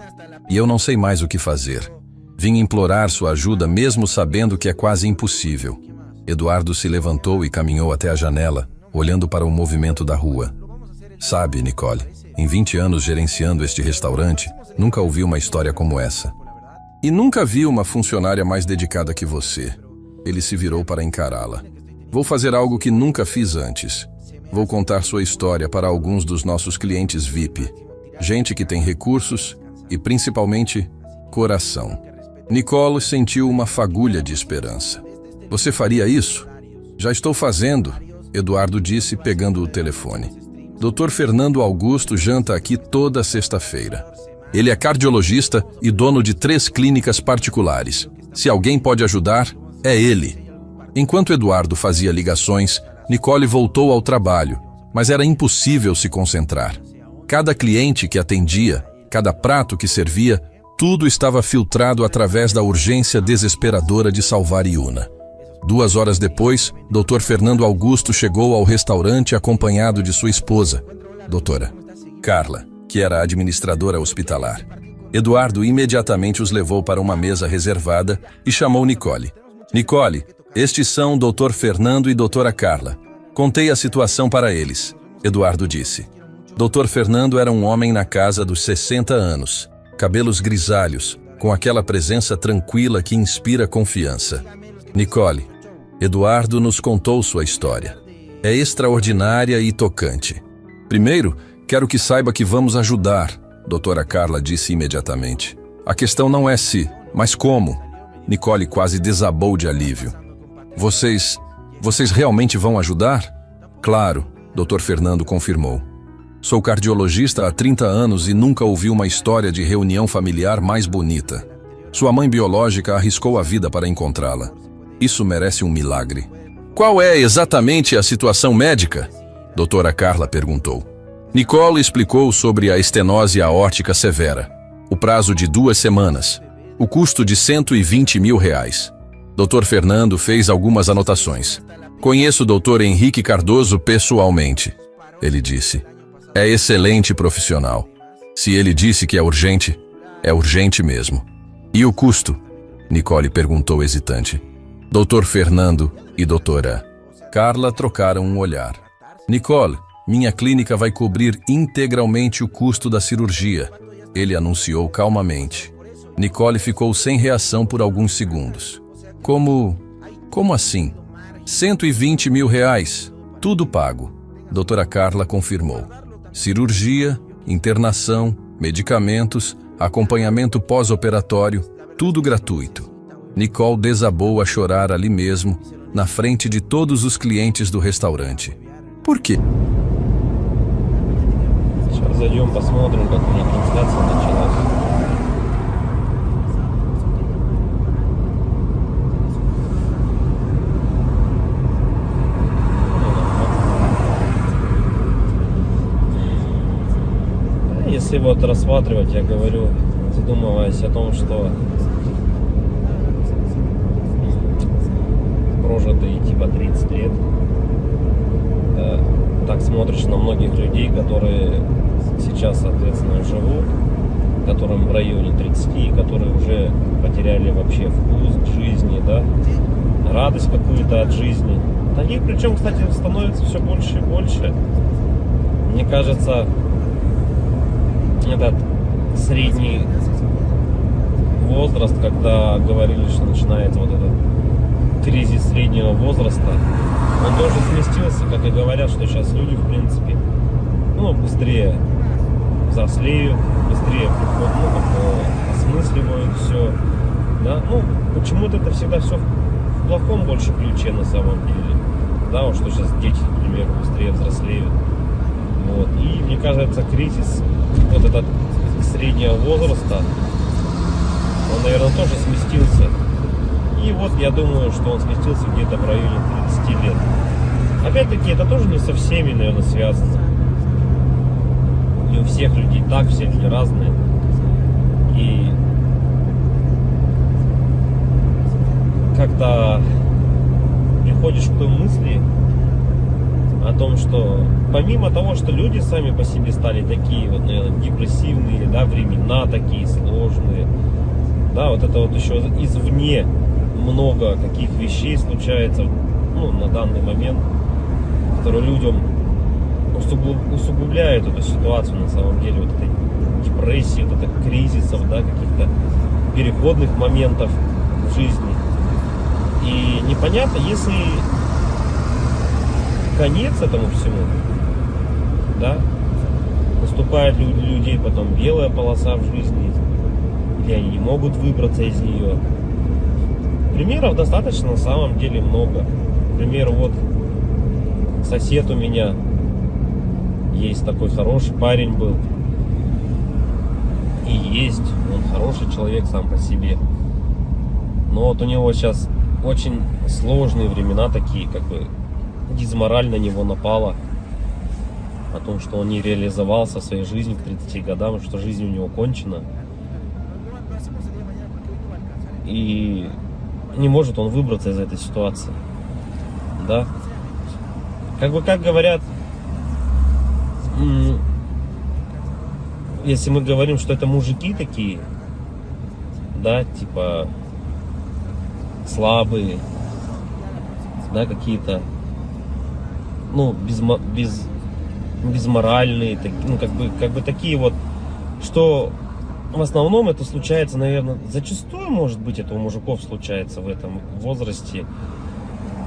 E eu não sei mais o que fazer. Vim implorar sua ajuda mesmo sabendo que é quase impossível. Eduardo se levantou e caminhou até a janela, olhando para o movimento da rua. Sabe, Nicole, em 20 anos gerenciando este restaurante, nunca ouvi uma história como essa. E nunca vi uma funcionária mais dedicada que você. Ele se virou para encará-la. Vou fazer algo que nunca fiz antes. Vou contar sua história para alguns dos nossos clientes VIP. Gente que tem recursos e, principalmente, coração. Nicole sentiu uma fagulha de esperança. Você faria isso? Já estou fazendo, Eduardo disse, pegando o telefone. Dr. Fernando Augusto janta aqui toda sexta-feira. Ele é cardiologista e dono de 3 clínicas particulares. Se alguém pode ajudar, é ele. Enquanto Eduardo fazia ligações, Nicole voltou ao trabalho, mas era impossível se concentrar. Cada cliente que atendia, cada prato que servia, tudo estava filtrado através da urgência desesperadora de salvar Yuna. 2 horas depois, Dr. Fernando Augusto chegou ao restaurante acompanhado de sua esposa, doutora Carla, que era a administradora hospitalar. Eduardo imediatamente os levou para uma mesa reservada e chamou Nicole. Nicole, estes são Dr. Fernando e doutora Carla. Contei a situação para eles, Eduardo disse. Dr. Fernando era um homem na casa dos 60 anos, cabelos grisalhos, com aquela presença tranquila que inspira confiança. Nicole, Eduardo nos contou sua história. É extraordinária e tocante. Primeiro, quero que saiba que vamos ajudar, doutora Carla disse imediatamente. A questão não é se, mas como. Nicole quase desabou de alívio. Vocês realmente vão ajudar? Claro, Dr. Fernando confirmou. Sou cardiologista há 30 anos e nunca ouvi uma história de reunião familiar mais bonita. Sua mãe biológica arriscou a vida para encontrá-la. Isso merece um milagre. Qual é exatamente a situação médica? Doutora Carla perguntou. Nicole explicou sobre a estenose aórtica severa. O prazo de 2 semanas. O custo de R$120 mil. Dr. Fernando fez algumas anotações. Conheço o Dr. Henrique Cardoso pessoalmente, ele disse. É excelente profissional. Se ele disse que é urgente mesmo. E o custo? Nicole perguntou hesitante. Dr. Fernando e doutora Carla trocaram um olhar. Nicole, minha clínica vai cobrir integralmente o custo da cirurgia, ele anunciou calmamente. Nicole ficou sem reação por alguns segundos. Como assim? R$120 mil, tudo pago. Doutora Carla confirmou. Cirurgia, internação, medicamentos, acompanhamento pós-operatório, tudo gratuito. Nicole desabou a chorar ali mesmo, na frente de todos os clientes do restaurante. Por quê? Сейчас зайдем, посмотрим, как у них трансляция началась. Если вот рассматривать, я говорю, задумываясь о том, что прожитые типа 30 лет, так смотришь на многих людей, которые сейчас, соответственно, живут, которым в районе 30, которые уже потеряли вообще вкус к жизни, да, радость какую-то от жизни. Таких, причем, кстати, становится все больше и больше. Мне кажется, этот средний возраст, когда говорили, что начинается вот этот кризис среднего возраста, он тоже сместился, как и говорят, что сейчас люди, в принципе, быстрее взрослеют, быстрее осмысливают все, да, почему-то это всегда все в плохом больше ключе на самом деле, да, вот что сейчас дети, к примеру, быстрее взрослеют, вот, и мне кажется, кризис вот этот среднего возраста, он, наверное, тоже сместился. И вот я думаю, что он сместился где-то в районе 30 лет. Опять-таки, это тоже не со всеми, наверное, связано. Не у всех людей так, все люди разные. И когда приходишь к той мысли о том, что помимо того, что люди сами по себе стали такие вот, наверное, депрессивные, да, времена такие сложные, да, вот это вот еще извне много каких вещей случается, ну, на данный момент, которые людям усугубляют эту ситуацию на самом деле, вот этой депрессии, вот этих кризисов, да, каких-то переходных моментов в жизни. И непонятно, если конец этому всему, да, наступает у людей потом белая полоса в жизни, или они не могут выбраться из нее. Примеров достаточно на самом деле много. Например, вот сосед у меня есть такой хороший парень был. И есть, он хороший человек сам по себе. Но вот у него сейчас очень сложные времена такие, как бы дизмораль на него напала. О том, что он не реализовался в своей жизни к 30 годам, что жизнь у него кончена. И не может он выбраться из этой ситуации. Да? Как говорят, если мы говорим, что это мужики такие, да, типа слабые, да, какие-то, ну, безморальные, ну, как бы такие вот, что в основном это случается, наверное, зачастую, может быть, это у мужиков случается в этом возрасте,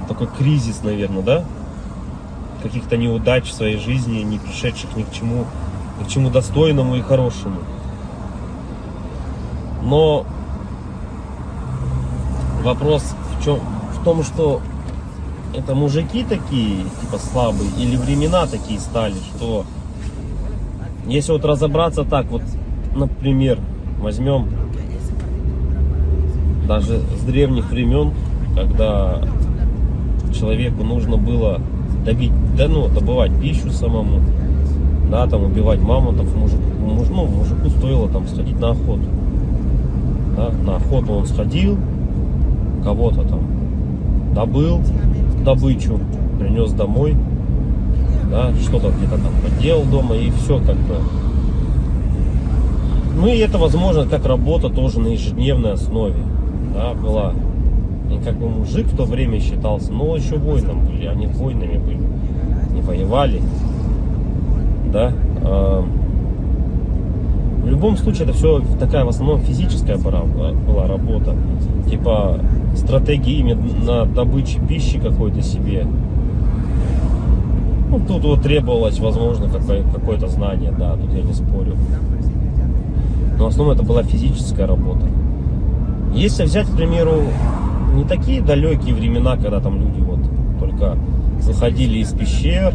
такой кризис, наверное, да, каких-то неудач в своей жизни, не пришедших ни к чему достойному и хорошему. Но вопрос в том, что это мужики такие, типа слабые, или времена такие стали, что если вот разобраться так, вот, например, возьмем даже с древних времен, когда человеку нужно было добывать пищу самому, да, там убивать мамонтов, мужику стоило там сходить на охоту. Да, на охоту он сходил, кого-то там добыл добычу, принес домой, да, что-то где-то там поделал дома, и все как бы. Ну и это возможно как работа тоже на ежедневной основе, да, была. И как бы мужик в то время считался, но еще воином были, они воинами были, не воевали, да. В любом случае это все такая в основном физическая была работа, типа стратегии на добыче пищи какой-то себе. Ну, тут вот требовалось, возможно, какое-то знание, да, тут я не спорю. Но в основном это была физическая работа. Если взять, к примеру, не такие далекие времена, когда там люди вот только выходили из пещер,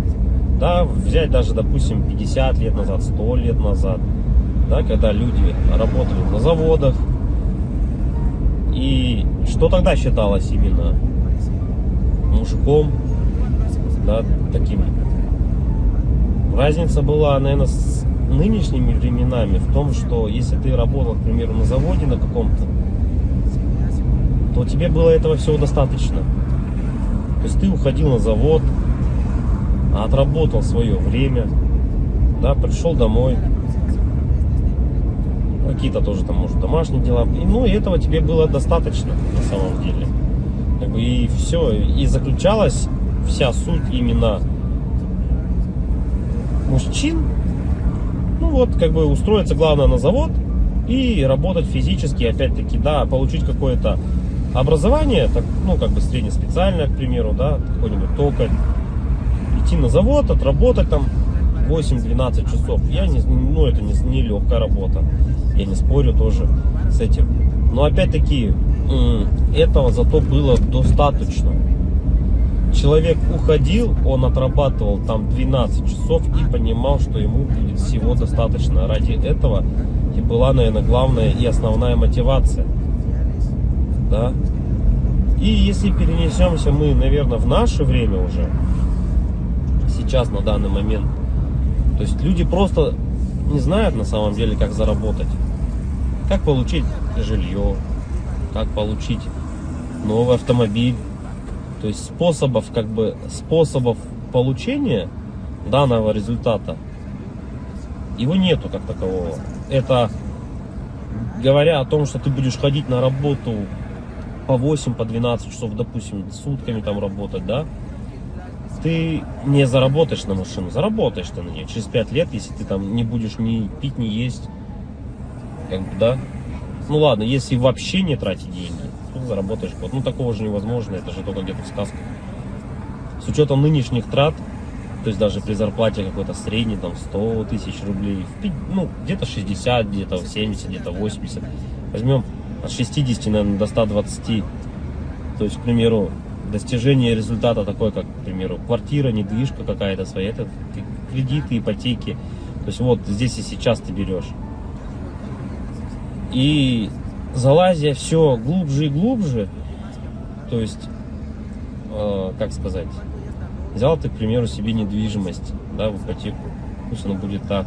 да, взять даже, допустим, 50 лет назад, 100 лет назад, да, когда люди работали на заводах, и что тогда считалось именно мужиком, да, таким. Разница была, наверное, с нынешними временами в том, что если ты работал, к примеру, на заводе на каком-то, то тебе было этого всего достаточно. То есть ты уходил на завод, отработал свое время, да, пришел домой, какие-то тоже там, может, домашние дела, и этого тебе было достаточно на самом деле. Как бы, и все, и заключалась вся суть именно мужчин, ну вот, как бы устроиться главное на завод и работать физически, опять-таки, да, получить какое-то образование, так, ну, как бы среднеспециальное, к примеру, да, какой-нибудь токарь, идти на завод, отработать там 8-12 часов. Это не легкая работа, я не спорю тоже с этим. Но опять-таки, этого зато было достаточно. Человек уходил, он отрабатывал там 12 часов и понимал, что ему будет всего достаточно. Ради этого и была, наверное, главная и основная мотивация. Да? И если перенесемся мы, наверное, в наше время уже, сейчас, на данный момент, то есть люди просто не знают на самом деле, как заработать, как получить жилье, как получить новый автомобиль. То есть способов получения данного результата его нету как такового. Это говоря о том, что ты будешь ходить на работу по 8, по 12 часов, допустим, сутками там работать, да, ты не заработаешь на машину, заработаешь ты на нее через 5 лет, если ты там не будешь ни пить, ни есть, как бы, да. Ну ладно, если вообще не тратить деньги, то заработаешь год. Ну такого же невозможно, это же только где-то в сказках. С учетом нынешних трат, то есть даже при зарплате какой-то средней, там 100 тысяч рублей, ну где-то 60, где-то 70, где-то 80. Возьмем от 60, наверное, до 120. То есть, к примеру, достижение результата такой, как, к примеру, квартира, недвижка какая-то своя, это кредиты, ипотеки. То есть вот здесь и сейчас ты берешь. И залазя все глубже и глубже, то есть, как сказать, взял ты, к примеру, себе недвижимость, да, в ипотеку, пусть она будет так.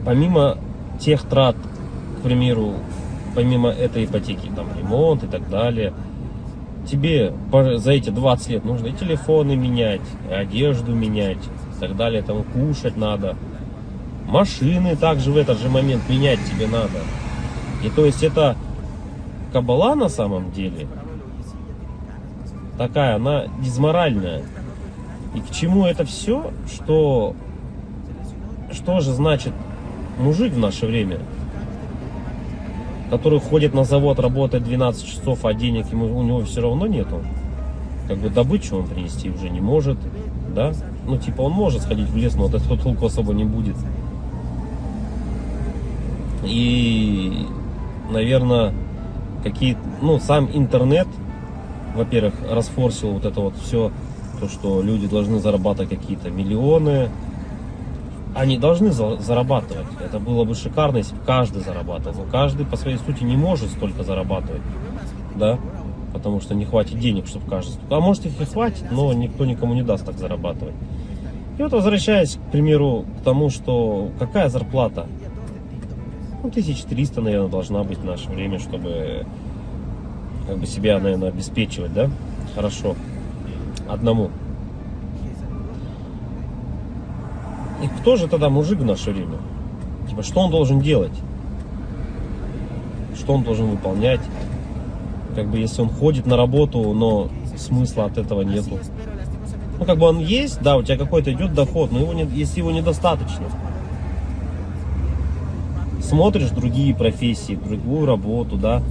Помимо тех трат, к примеру, помимо этой ипотеки, там, ремонт и так далее, тебе за эти 20 лет нужно и телефоны менять, и одежду менять, и так далее, там, кушать надо. Машины также в этот же момент менять тебе надо. И то есть это кабала на самом деле такая, она дизморальная. И к чему это все? Что же значит мужик в наше время, который ходит на завод, работает 12 часов, а денег у него все равно нету. Как бы добычу он принести уже не может, да? Ну типа он может сходить в лес, но от этого толку особо не будет. И, наверное, сам интернет, во-первых, расфорсил вот это вот все, то, что люди должны зарабатывать какие-то миллионы. Они должны зарабатывать. Это было бы шикарно, если бы каждый зарабатывал. Но каждый по своей сути не может столько зарабатывать, да, потому что не хватит денег, чтобы каждый. А может их и хватит, но никто никому не даст так зарабатывать. И вот возвращаясь, к примеру, к тому, что какая зарплата? 1300, наверное, должна быть в наше время, чтобы как бы себя, наверное, обеспечивать, да? Хорошо. Одному. И кто же тогда мужик в наше время? Типа, что он должен делать? Что он должен выполнять? Как бы, если он ходит на работу, но смысла от этого нету. Ну, как бы он есть, да, у тебя какой-то идет доход, но если его недостаточно. Смотришь другие профессии, другую работу, да,